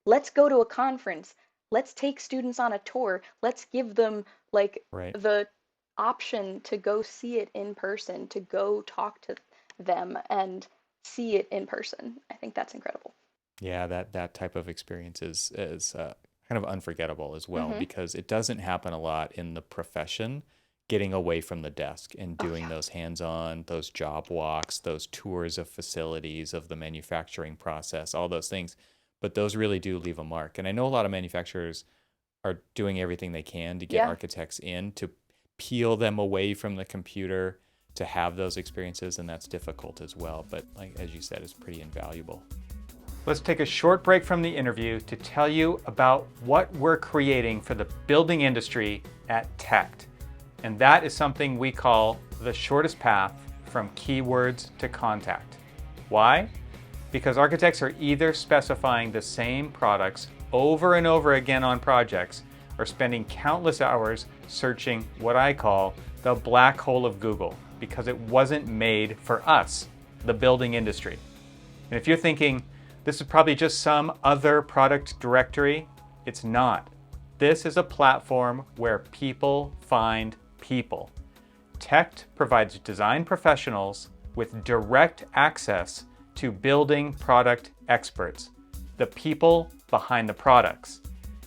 B: Let's go to a conference. Let's take students on a tour. Let's give them like
A: Right.
B: the option to go see it in person, to go talk to them and see it in person. I think that's incredible.
A: Yeah, that type of experience is kind of unforgettable as well
B: Hmm.
A: because it doesn't happen a lot in the profession. Getting away from the desk and
B: Oh
A: doing
B: yeah.
A: those hands-on, those job walks, those tours of facilities, of the manufacturing process, all those things. But those really do leave a mark. And I know a lot of manufacturers are doing everything they can to get
B: Yeah.
A: architects in to peel them away from the computer to have those experiences, and that's difficult as well. But like as you said, it's pretty invaluable. Let's take a short break from the interview to tell you about what we're creating for the building industry at TECT. And that is something we call the shortest path from keywords to contact. Why? Because architects are either specifying the same products over and over again on projects or spending countless hours searching what I call the black hole of Google because it wasn't made for us, the building industry. And if you're thinking, this is probably just some other product directory, it's not. This is a platform where people find people. TECT provides design professionals with direct access to building product experts, the people behind the products.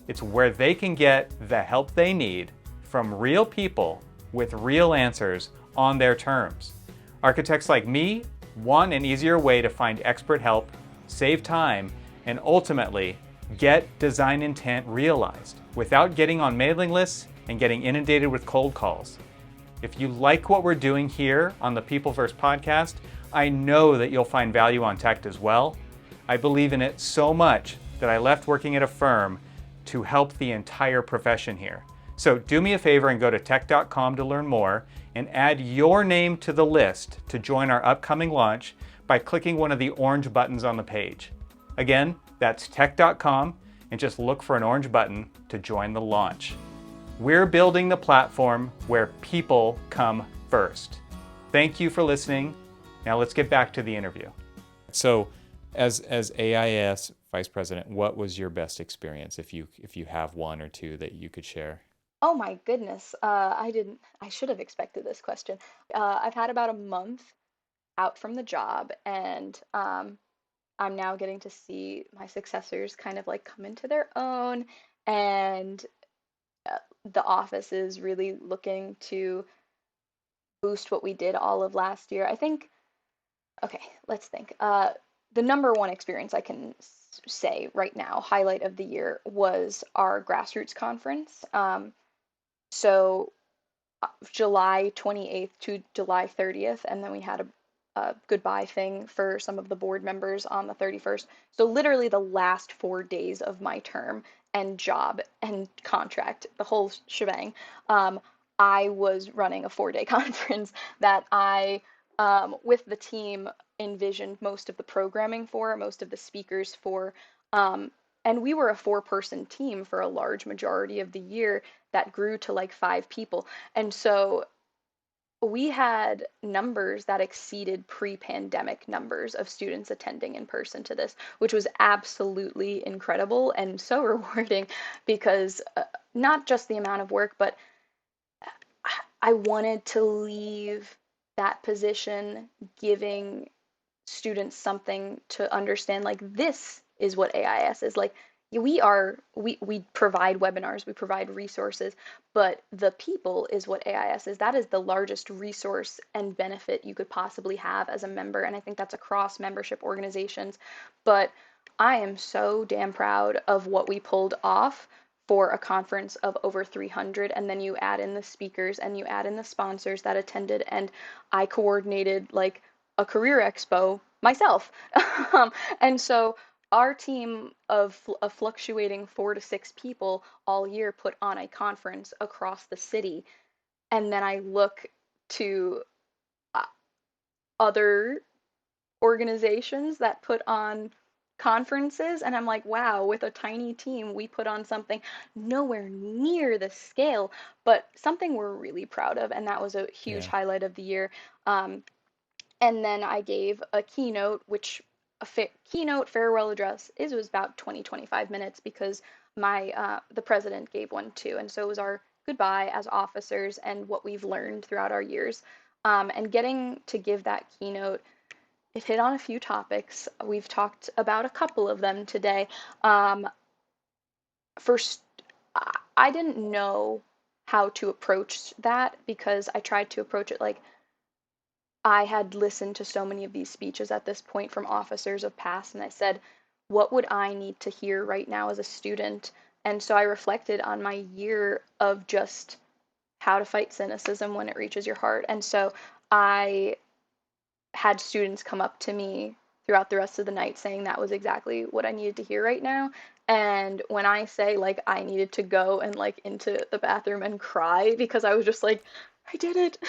A: It's where they can get the help they need from real people with real answers on their terms. Architects like me want an easier way to find expert help, save time, and ultimately get design intent realized without getting on mailing lists and getting inundated with cold calls. If you like what we're doing here on the Peopleverse podcast, I know that you'll find value on TECT as well. I believe in it so much that I left working at a firm to help the entire profession here. So do me a favor and go to tech.com to learn more and add your name to the list to join our upcoming launch by clicking one of the orange buttons on the page. Again, that's tech.com and just look for an orange button to join the launch. We're building the platform where people come first. Thank you for listening. Now let's get back to the interview. So, as AIAS Vice President, what was your best experience if you have one or two that you could share?
B: Oh my goodness. I should have expected this question. I've had about a month out from the job, and I'm now getting to see my successors kind of like come into their own, and the office is really looking to boost what we did all of last year. I think, okay, let's think. The number one experience I can say right now, highlight of the year, was our grassroots conference. So July 28th to July 30th, and then we had a goodbye thing for some of the board members on the 31st. So literally the last 4 days of my term and job and contract, the whole shebang. Um, I was running a 4-day conference that I, with the team, envisioned most of the programming for, most of the speakers for. Um, and we were a 4-person team for a large majority of the year that grew to like 5 people. And so we had numbers that exceeded pre-pandemic numbers of students attending in person to this, which was absolutely incredible and so rewarding because not just the amount of work, but I wanted to leave that position giving students something to understand, like this is what AIS is. Like we provide webinars, we provide resources, but the people is what AIS is. That is the largest resource and benefit you could possibly have as a member, and I think that's across membership organizations. But I am so damn proud of what we pulled off for a conference of over 300, and then you add in the speakers and you add in the sponsors that attended, and I coordinated like a career expo myself. And so our team of fluctuating 4 to 6 people all year put on a conference across the city. And then I look to uh, other organizations that put on conferences, and I'm like, wow, with a tiny team, we put on something nowhere near the scale, but something we're really proud of, and that was a huge
A: Yeah.
B: highlight of the year. Um, and then I gave a keynote, which keynote farewell address is was about 20, 25 minutes because my the president gave one too, and so it was our goodbye as officers and what we've learned throughout our years. And getting to give that keynote, it hit on a few topics. We've talked about a couple of them today. Um, First, I didn't know how to approach that because I tried to approach it like I had listened to so many of these speeches at this point from officers of past, and I said, what would I need to hear right now as a student? And so I reflected on my year of just how to fight cynicism when it reaches your heart. And so I had students come up to me throughout the rest of the night saying that was exactly what I needed to hear right now. And when I say like I needed to go and like into the bathroom and cry because I was just like, I did it.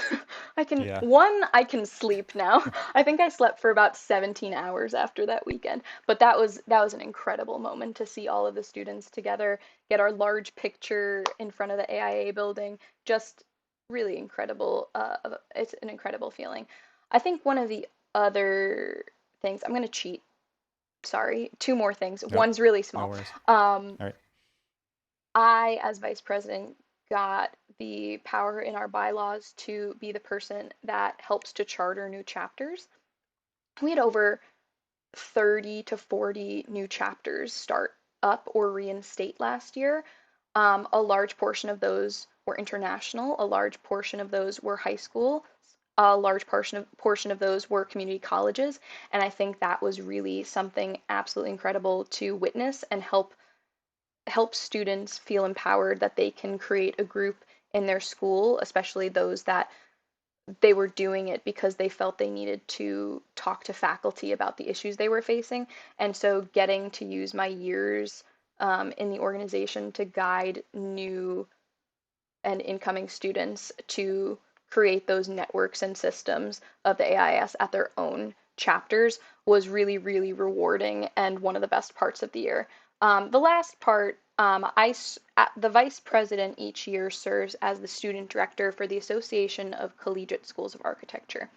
A: Yeah.
B: I can sleep now. I think I slept for about 17 hours after that weekend. But that was an incredible moment to see all of the students together, get our large picture in front of the AIA building. Just really incredible. It's an incredible feeling. I think one of the other things, I'm going to cheat. Sorry, two more things.
A: Nope.
B: One's really
A: No
B: small.
A: worries.
B: Um,
A: All right.
B: I, as vice president, got the power in our bylaws to be the person that helps to charter new chapters. We had over 30 to 40 new chapters start up or reinstate last year. A large portion of those were international, a large portion of those were high school, a large portion of those were community colleges, and I think that was really something absolutely incredible to witness and help students feel empowered that they can create a group in their school, especially those that they were doing it because they felt they needed to talk to faculty about the issues they were facing. And so getting to use my years in the organization to guide new and incoming students to create those networks and systems of the AIS at their own chapters was really, really rewarding and one of the best parts of the year. The last part, the vice president each year serves as the student director for the Association of Collegiate Schools of Architecture.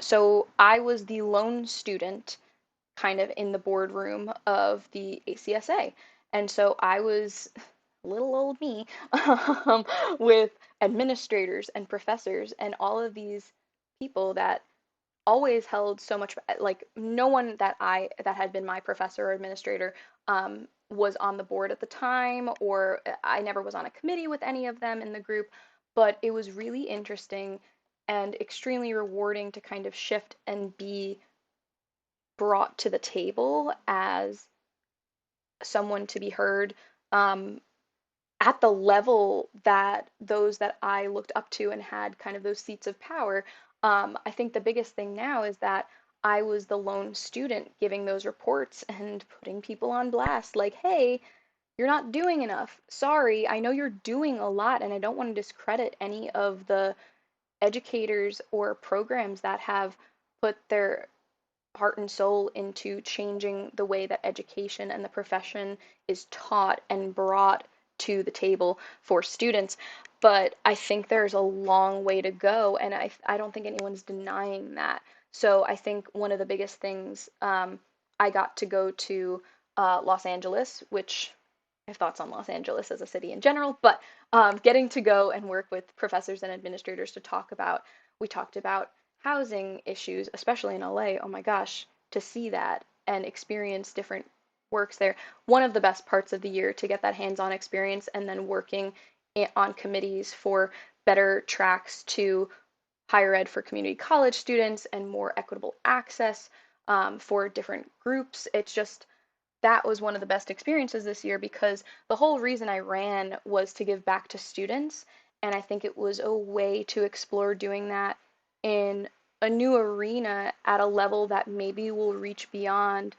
B: So I was the lone student kind of in the boardroom of the ACSA. And so I was little old me with administrators and professors and all of these people that always held so much, like no one that had been my professor or administrator was on the board at the time, or I never was on a committee with any of them in the group, but it was really interesting and extremely rewarding to kind of shift and be brought to the table as someone to be heard, um, at the level that those that I looked up to and had kind of those seats of power. I think the biggest thing now is that I was the lone student giving those reports and putting people on blast, like, hey, you're not doing enough. Sorry, I know you're doing a lot, and I don't want to discredit any of the educators or programs that have put their heart and soul into changing the way that education and the profession is taught and brought to the table for students. But I think there's a long way to go, and I don't think anyone's denying that. So I think one of the biggest things, I got to go to Los Angeles, which I have thoughts on Los Angeles as a city in general, but getting to go and work with professors and administrators to we talked about housing issues, especially in LA. Oh my gosh, to see that and experience different works there. One of the best parts of the year to get that hands-on experience and then working on committees for better tracks to higher ed for community college students and more equitable access for different groups. It's just that was one of the best experiences this year because the whole reason I ran was to give back to students. And I think it was a way to explore doing that in a new arena at a level that maybe will reach beyond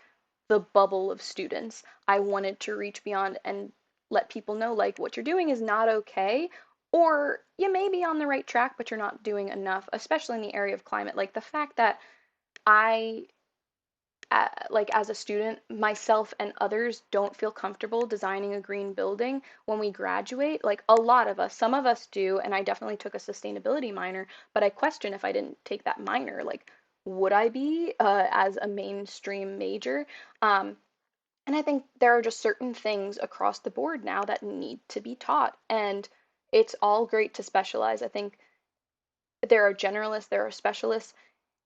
B: the bubble of students. I wanted to reach beyond and let people know like what you're doing is not okay, or you may be on the right track, but you're not doing enough, especially in the area of climate. Like the fact that I like as a student, myself and others don't feel comfortable designing a green building when we graduate. Like a lot of us, some of us do, and I definitely took a sustainability minor, but I question if I didn't take that minor, like would I be as a mainstream major? Um, and I think there are just certain things across the board now that need to be taught, and it's all great to specialize. I think there are generalists, there are specialists.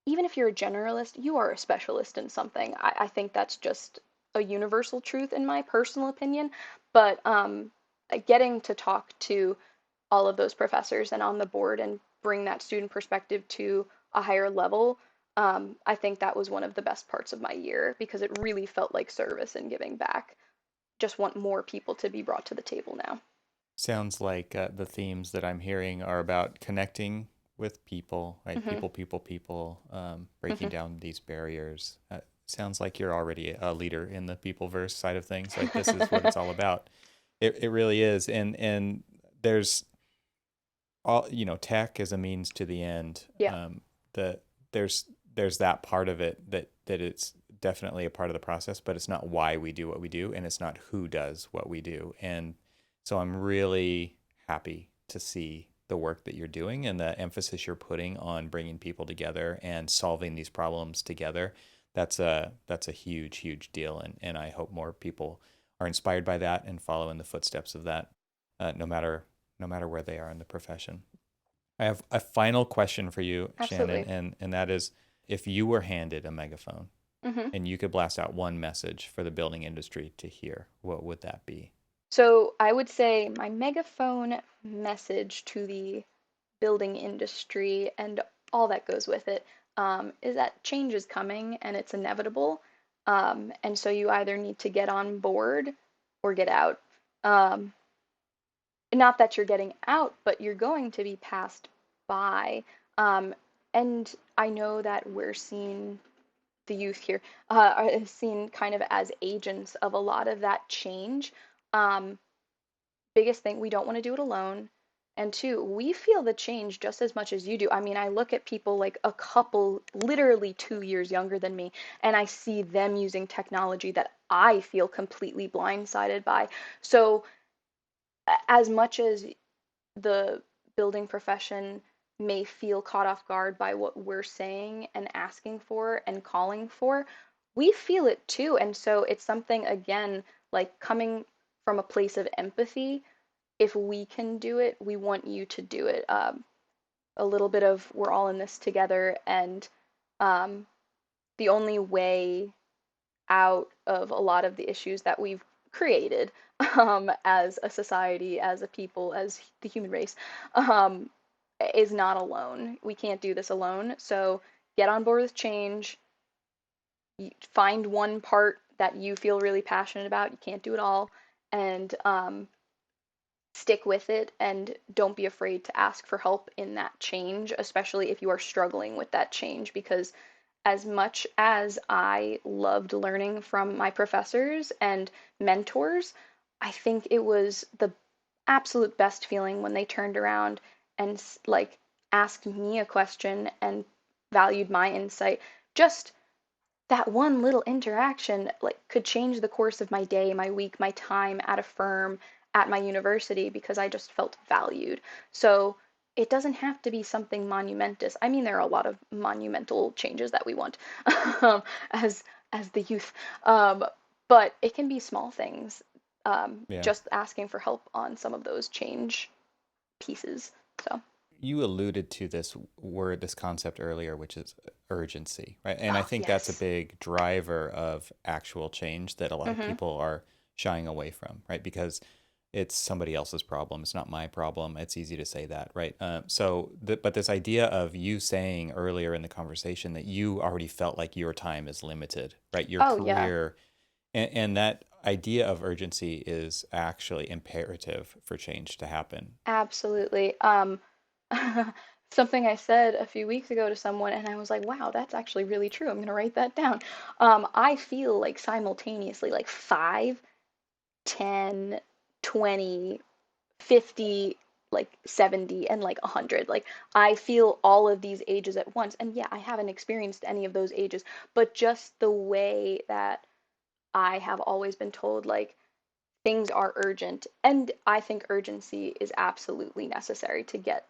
B: Even if you're a generalist, you are a specialist in something. I think that's just a universal truth in my personal opinion. But getting to talk to all of those professors and on the board and bring that student perspective to a higher level, I think that was one of the best parts of my year because it really felt like service and giving back. Just want more people to be brought to the table now.
A: Sounds like the themes that I'm hearing are about connecting with people, right?
B: Hmm.
A: People,
B: Hmm.
A: breaking down these barriers. Sounds like you're already a leader in the Peopleverse side of things. Like this is what it's all about. It really is. And there's all, tech is a means to the end.
B: Yeah,
A: The there's there's that part of it that it's definitely a part of the process, but it's not why we do what we do, and it's not who does what we do. And so I'm really happy to see the work that you're doing and the emphasis you're putting on bringing people together and solving these problems together. That's a huge deal, and I hope more people are inspired by that and follow in the footsteps of that, no matter where they are in the profession. I have a final question for you, Shannon,
B: absolutely.
A: and that is, if you were handed a megaphone
B: Hmm.
A: and you could blast out one message for the building industry to hear, what would that be?
B: So I would say my megaphone message to the building industry and all that goes with it is that change is coming and it's inevitable. And so you either need to get on board or get out. Um, Not that you're getting out, but you're going to be passed by. Um, and I know that we're seeing the youth here are seen kind of as agents of a lot of that change. Um, Biggest thing, we don't want to do it alone. And two, we feel the change just as much as you do. I mean, I look at people like a couple, literally 2 years younger than me, and I see them using technology that I feel completely blindsided by. So, as much as the building profession may feel caught off guard by what we're saying and asking for and calling for, we feel it too. And so, it's something, again, like coming from a place of empathy. If we can do it, we want you to do it. A little bit of we're all in this together, and um, the only way out of a lot of the issues that we've created as a society, as a people, as the human race, um, is not alone. We can't do this alone. So get on board with change. Find one part that you feel really passionate about. You can't do it all, and stick with it and don't be afraid to ask for help in that change, especially if you are struggling with that change. Because as much as I loved learning from my professors and mentors, I think it was the absolute best feeling when they turned around and like asked me a question and valued my insight. Just that one little interaction like could change the course of my day, my week, my time at a firm, at my university because I just felt valued. So it doesn't have to be something monumentous. I mean, there are a lot of monumental changes that we want um, as as the youth, um, but it can be small things.
A: Yeah.
B: Just asking for help on some of those change pieces. So,
A: You alluded to this concept earlier, which is urgency, right? And I
B: oh
A: think that's a
B: yes.
A: big driver of actual change that a lot of
B: Hmm.
A: people are shying away from, right? Because it's somebody else's problem. It's not my problem. It's easy to say that, right? But this idea of you saying earlier in the conversation that you already felt like your time is limited, right? Your
B: Oh yeah,
A: career, and that idea of urgency is actually imperative for change to happen.
B: absolutely. Something I said a few weeks ago to someone, and I was like, wow, that's actually really true. I'm going to write that down. I feel like simultaneously like 5, 10, 20, 50. like 70 and like 100. Like I feel all of these ages at once. And yeah, I haven't experienced any of those ages, but just the way that I have always been told, like, things are urgent. And I think urgency is absolutely necessary to get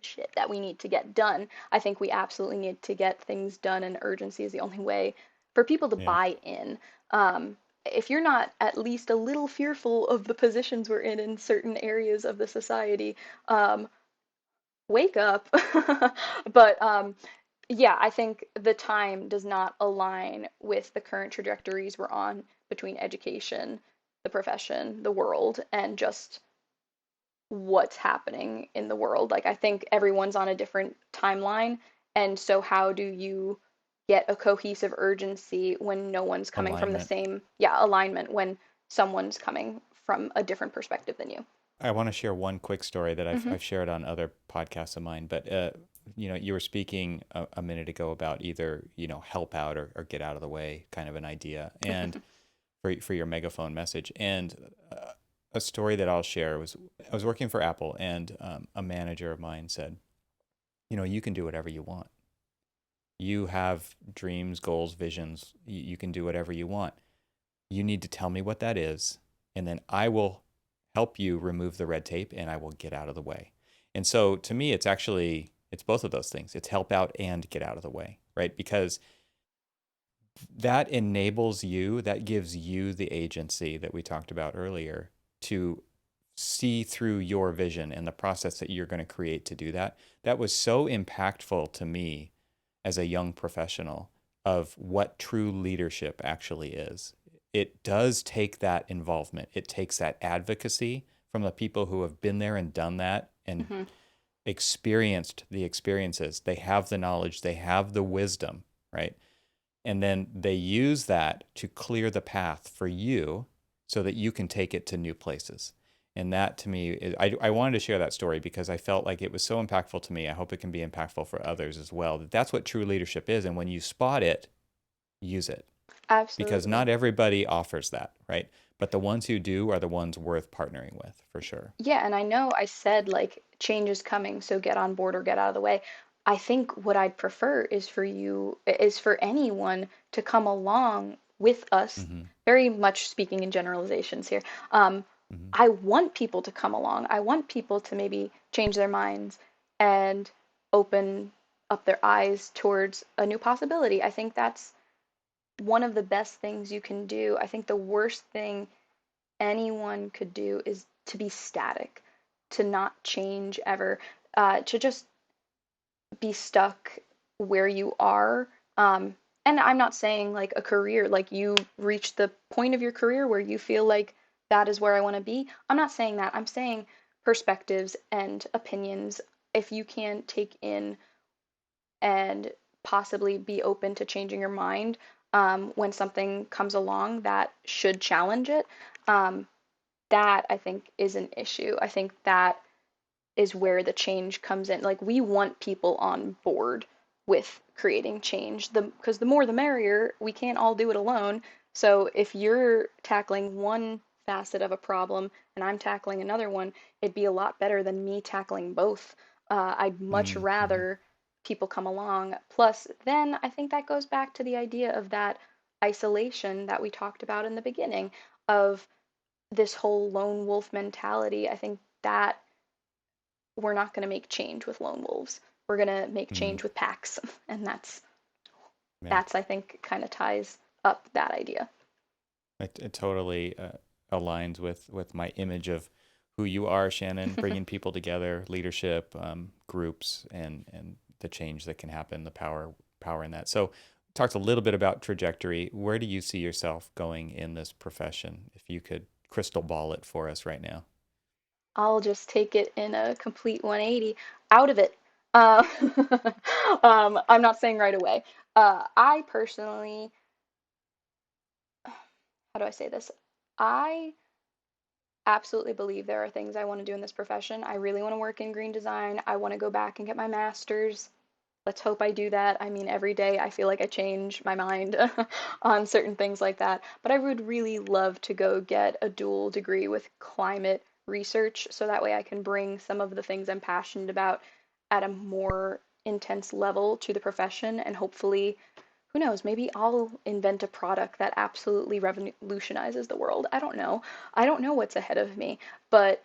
B: shit that we need to get done. I think we absolutely need to get things done, and urgency is the only way for people to
A: Yeah.
B: buy in. Um, if you're not at least a little fearful of the positions we're in certain areas of the society, um, wake up. But yeah, I think the time does not align with the current trajectories we're on between education, the profession, the world, and just what's happening in the world. Like, I think everyone's on a different timeline. And so, how do you get a cohesive urgency when no one's coming from the
A: Alignment.
B: same, yeah, alignment when someone's coming from a different perspective than you?
A: I want to share one quick story that I've
B: Hmm.
A: I've shared on other podcasts of mine, but you were speaking a minute ago about either, help out or get out of the way kind of an idea, and for your megaphone message. And a story that I'll share was I was working for Apple, and a manager of mine said, you can do whatever you want. You have dreams, goals, visions. You can do whatever you want. You need to tell me what that is, and then I will help you remove the red tape and I will get out of the way. And so to me, it's both of those things. It's help out and get out of the way, right? Because that enables you, that gives you the agency that we talked about earlier to see through your vision and the process that you're going to create to do that. That was so impactful to me as a young professional of what true leadership actually is. It does take that involvement. It takes that advocacy from the people who have been there and done that and
B: Hmm.
A: experienced the experiences. They have the knowledge, they have the wisdom, right? And then they use that to clear the path for you so that you can take it to new places. And that to me, I wanted to share that story because I felt like it was so impactful to me. I hope it can be impactful for others as well. That's what true leadership is. And when you spot it, use it because
B: Absolutely.
A: not everybody offers that, right? But the ones who do are the ones worth partnering with for sure.
B: Yeah, and I know I said like change is coming, so get on board or get out of the way. I think what I'd prefer is for anyone to come along with us,
A: Mm-hmm.
B: very much speaking in generalizations here. Um,
A: Mm-hmm.
B: I want people to come along. I want people to maybe change their minds and open up their eyes towards a new possibility. I think that's one of the best things you can do. I think the worst thing anyone could do is to be static, to not change ever, to just be stuck where you are. And I'm not saying like a career, like you reach the point of your career where you feel like that is where I want to be. I'm not saying that. I'm saying perspectives and opinions. If you can take in and possibly be open to changing your mind when something comes along that should challenge it, um, that I think is an issue. I think that is where the change comes in. Like we want people on board with creating change. Because the more the merrier. We can't all do it alone. So if you're tackling one facet of a problem and I'm tackling another one, it'd be a lot better than me tackling both. I'd much
A: Mm-hmm.
B: rather people come along. Plus, then I think that goes back to the idea of that isolation that we talked about in the beginning of this whole lone wolf mentality. I think that we're not going to make change with lone wolves. We're going to make
A: Mm-hmm.
B: change with packs. And
A: Yeah.
B: that's I think kind of ties up that idea.
A: It totally aligns with my image of who you are, Shannon, bringing people together, leadership, groups, and the change that can happen, the power in that. So, talked a little bit about trajectory. Where do you see yourself going in this profession? If you could crystal ball it for us right now.
B: I'll just take it in a complete 180 out of it. Uh, I'm not saying right away. I personally, how do I say this? I absolutely believe there are things I want to do in this profession. I really want to work in green design. I want to go back and get my master's. Let's hope I do that. I mean, every day I feel like I change my mind on certain things like that. But I would really love to go get a dual degree with climate research so that way I can bring some of the things I'm passionate about at a more intense level to the profession, and hopefully, who knows, maybe I'll invent a product that absolutely revolutionizes the world. I don't know. I don't know what's ahead of me, but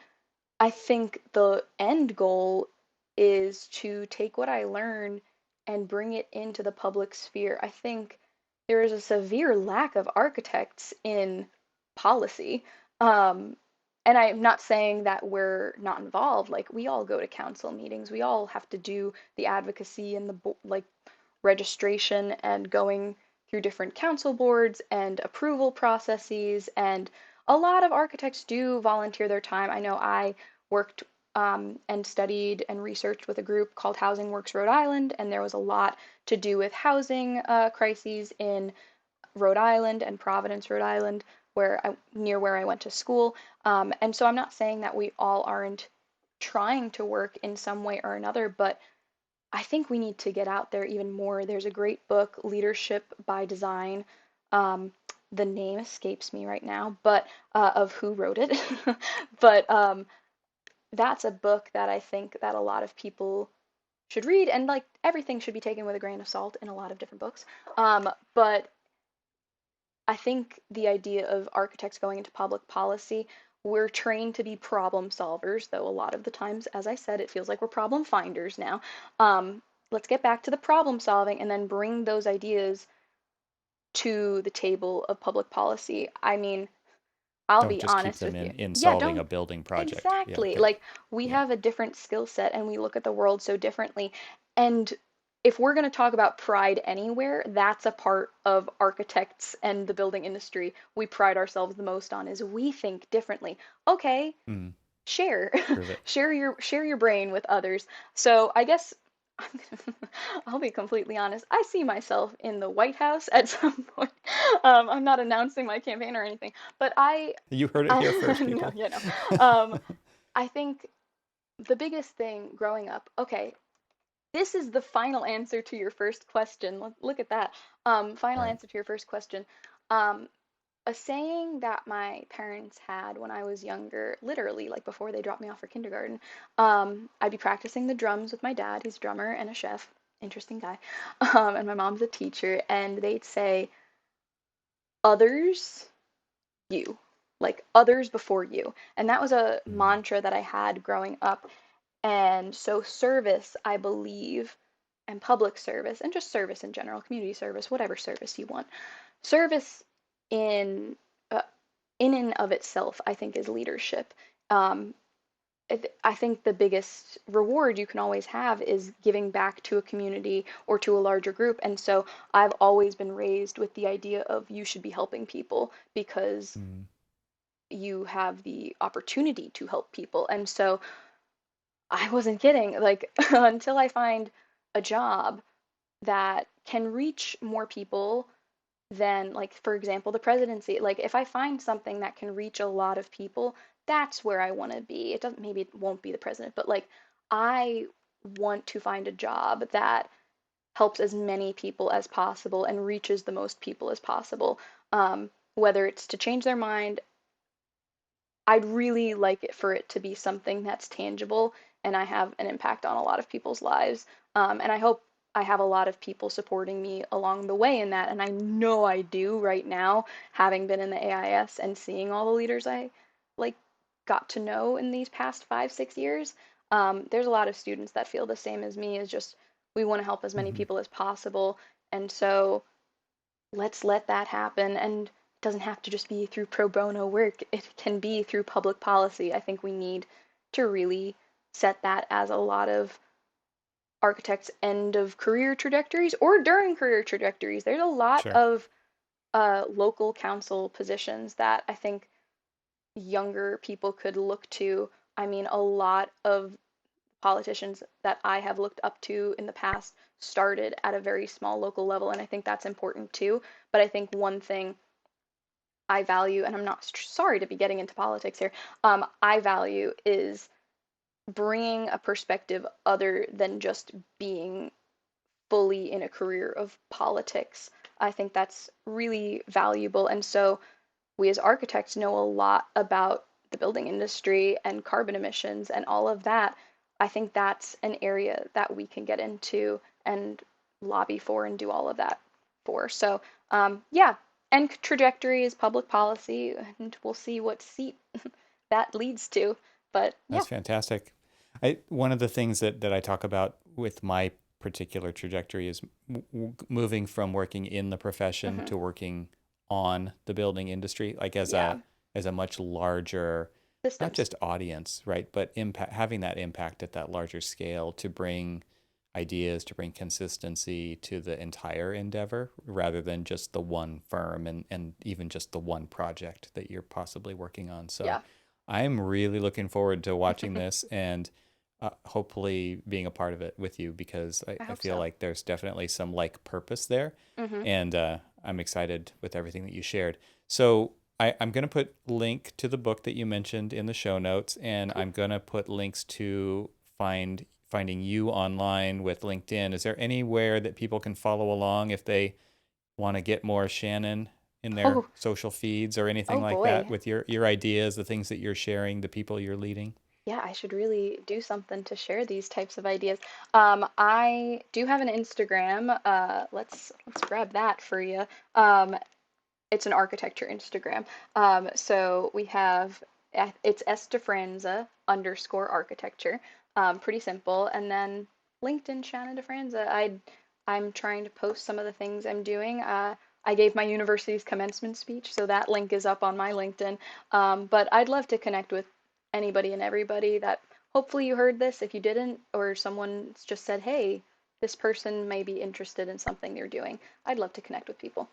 B: I think the end goal is to take what I learn and bring it into the public sphere. I think there is a severe lack of architects in policy. Um, and I'm not saying that we're not involved. Like, we all go to council meetings, we all have to do the advocacy and the like registration and going through different council boards and approval processes. And a lot of architects do volunteer their time. I know I worked and studied and researched with a group called Housing Works Rhode Island, and there was a lot to do with housing crises in Rhode Island and Providence, Rhode Island, near where I went to school. And so I'm not saying that we all aren't trying to work in some way or another, but I think we need to get out there even more. There's a great book, Leadership by Design. Um, the name escapes me right now, but of who wrote it. But that's a book that I think that a lot of people should read, and like everything should be taken with a grain of salt in a lot of different books. But I think the idea of architects going into public policy, we're trained to be problem solvers, though a lot of the times, as I said, it feels like we're problem finders now. Let's get back to the problem solving and then bring those ideas to the table of public policy. I mean, I'll
A: Don't
B: be
A: just keep
B: honest
A: them
B: with you.
A: in
B: Yeah,
A: solving a
B: don't
A: building project. Yeah,
B: exactly.
A: get
B: Like, we
A: yeah.
B: have a different skill set and we look at the world so differently. And if we're going to talk about pride anywhere, that's a part of architects and the building industry we pride ourselves the most on is we think differently. Okay,
A: Mm,
B: share.
A: prove it.
B: Share your brain with others. So I guess I'll be completely honest. I see myself in the White House at some point. I'm not announcing my campaign or anything, but
A: You heard it here
B: I
A: first,
B: no,
A: people.
B: you know, um, I think the biggest thing growing up. Okay, this is the final answer to your first question. Look at that.
A: All
B: Final
A: right.
B: answer to your first question. Um, a saying that my parents had when I was younger, literally, like before they dropped me off for kindergarten, I'd be practicing the drums with my dad. He's a drummer and a chef, interesting guy. And my mom's a teacher, and they'd say, others, you, like others before you. And that was a
A: Mm,
B: mantra that I had growing up. And so, service, I believe, and public service, and just service in general, community service, whatever service you want, service in uh, in and of itself, I think, is leadership. Um, I think the biggest reward you can always have is giving back to a community or to a larger group. And so I've always been raised with the idea of you should be helping people because
A: mm,
B: you have the opportunity to help people. And so I wasn't kidding. Like, until I find a job that can reach more people than, like, for example, the presidency. Like, if I find something that can reach a lot of people, that's where I want to be. It doesn't, maybe it won't be the president, but like, I want to find a job that helps as many people as possible and reaches the most people as possible. Whether it's to change their mind, I'd really like it for it to be something that's tangible and I have an impact on a lot of people's lives. And I hope I have a lot of people supporting me along the way in that. And I know I do right now, having been in the AIS and seeing all the leaders I like got to know in these past 5, 6 years. There's a lot of students that feel the same as me, is just we want to help as many
A: mhm.
B: people as possible. And so let's let that happen. And it doesn't have to just be through pro bono work, it can be through public policy. I think we need to really set that as a lot of architects' end of career trajectories or during career trajectories. There's a lot
A: Sure.
B: of local council positions that I think younger people could look to. I mean, a lot of politicians that I have looked up to in the past started at a very small local level, and I think that's important too. But I think one thing I value, and I'm not sorry to be getting into politics here, I value is bringing a perspective other than just being fully in a career of politics. I think that's really valuable. And so we as architects know a lot about the building industry and carbon emissions and all of that, I think that's an area that we can get into and lobby for and do all of that for. So, yeah, and trajectory is public policy, and we'll see what seat that leads to. But yeah.
A: That's fantastic. One of the things that I talk about with my particular trajectory is moving from working in the profession to working on the building industry, like as a much larger,
B: Systems.
A: not just audience, right, but having that impact at that larger scale to bring ideas, to bring consistency to the entire endeavor rather than just the one firm and even just the one project that you're possibly working on. So I'm really looking forward to watching this and hopefully being a part of it with you, because I feel like there's definitely some like purpose there. And I'm excited with everything that you shared. So I'm going to put link to the book that you mentioned in the show notes, and I'm going to put links to finding you online with LinkedIn. Is there anywhere that people can follow along if they want to get more Shannon in their social feeds or anything like that with your ideas, the things that you're sharing, the people you're leading?
B: Yeah, I should really do something to share these types of ideas. I do have an Instagram. Let's grab that for you. It's an architecture Instagram. So we have, it's @DeFranza _architecture. Pretty simple. And then LinkedIn, Shannon DeFranza. I'm trying to post some of the things I'm doing. I gave my university's commencement speech, so that link is up on my LinkedIn. But I'd love to connect with anybody and everybody that hopefully you heard this. If you didn't, or someone just said, hey, this person may be interested in something you're doing, I'd love to connect with people.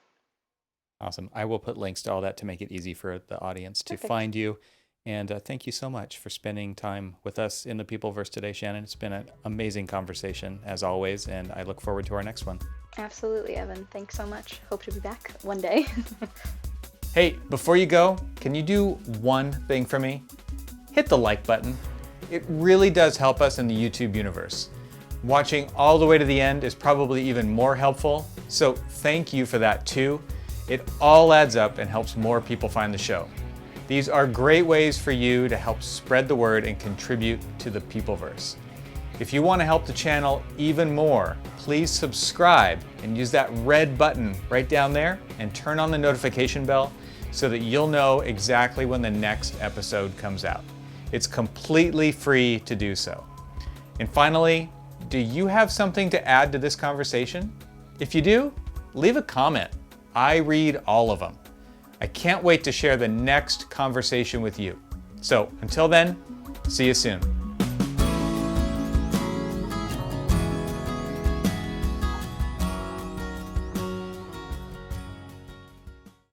A: Awesome. I will put links to all that to make it easy for the audience to find you. And thank you so much for spending time with us in the Peopleverse today, Shannon. It's been an amazing conversation as always, and I look forward to our next one.
B: Absolutely, Evan. Thanks so much. Hope to be back one day.
A: Hey, before you go, can you do one thing for me? Hit the like button. It really does help us in the YouTube universe. Watching all the way to the end is probably even more helpful, so thank you for that too. It all adds up and helps more people find the show. These are great ways for you to help spread the word and contribute to the Peopleverse. If you want to help the channel even more, please subscribe and use that red button right down there and turn on the notification bell so that you'll know exactly when the next episode comes out. It's completely free to do so. And finally, do you have something to add to this conversation? If you do, leave a comment. I read all of them. I can't wait to share the next conversation with you. So until then, see you soon.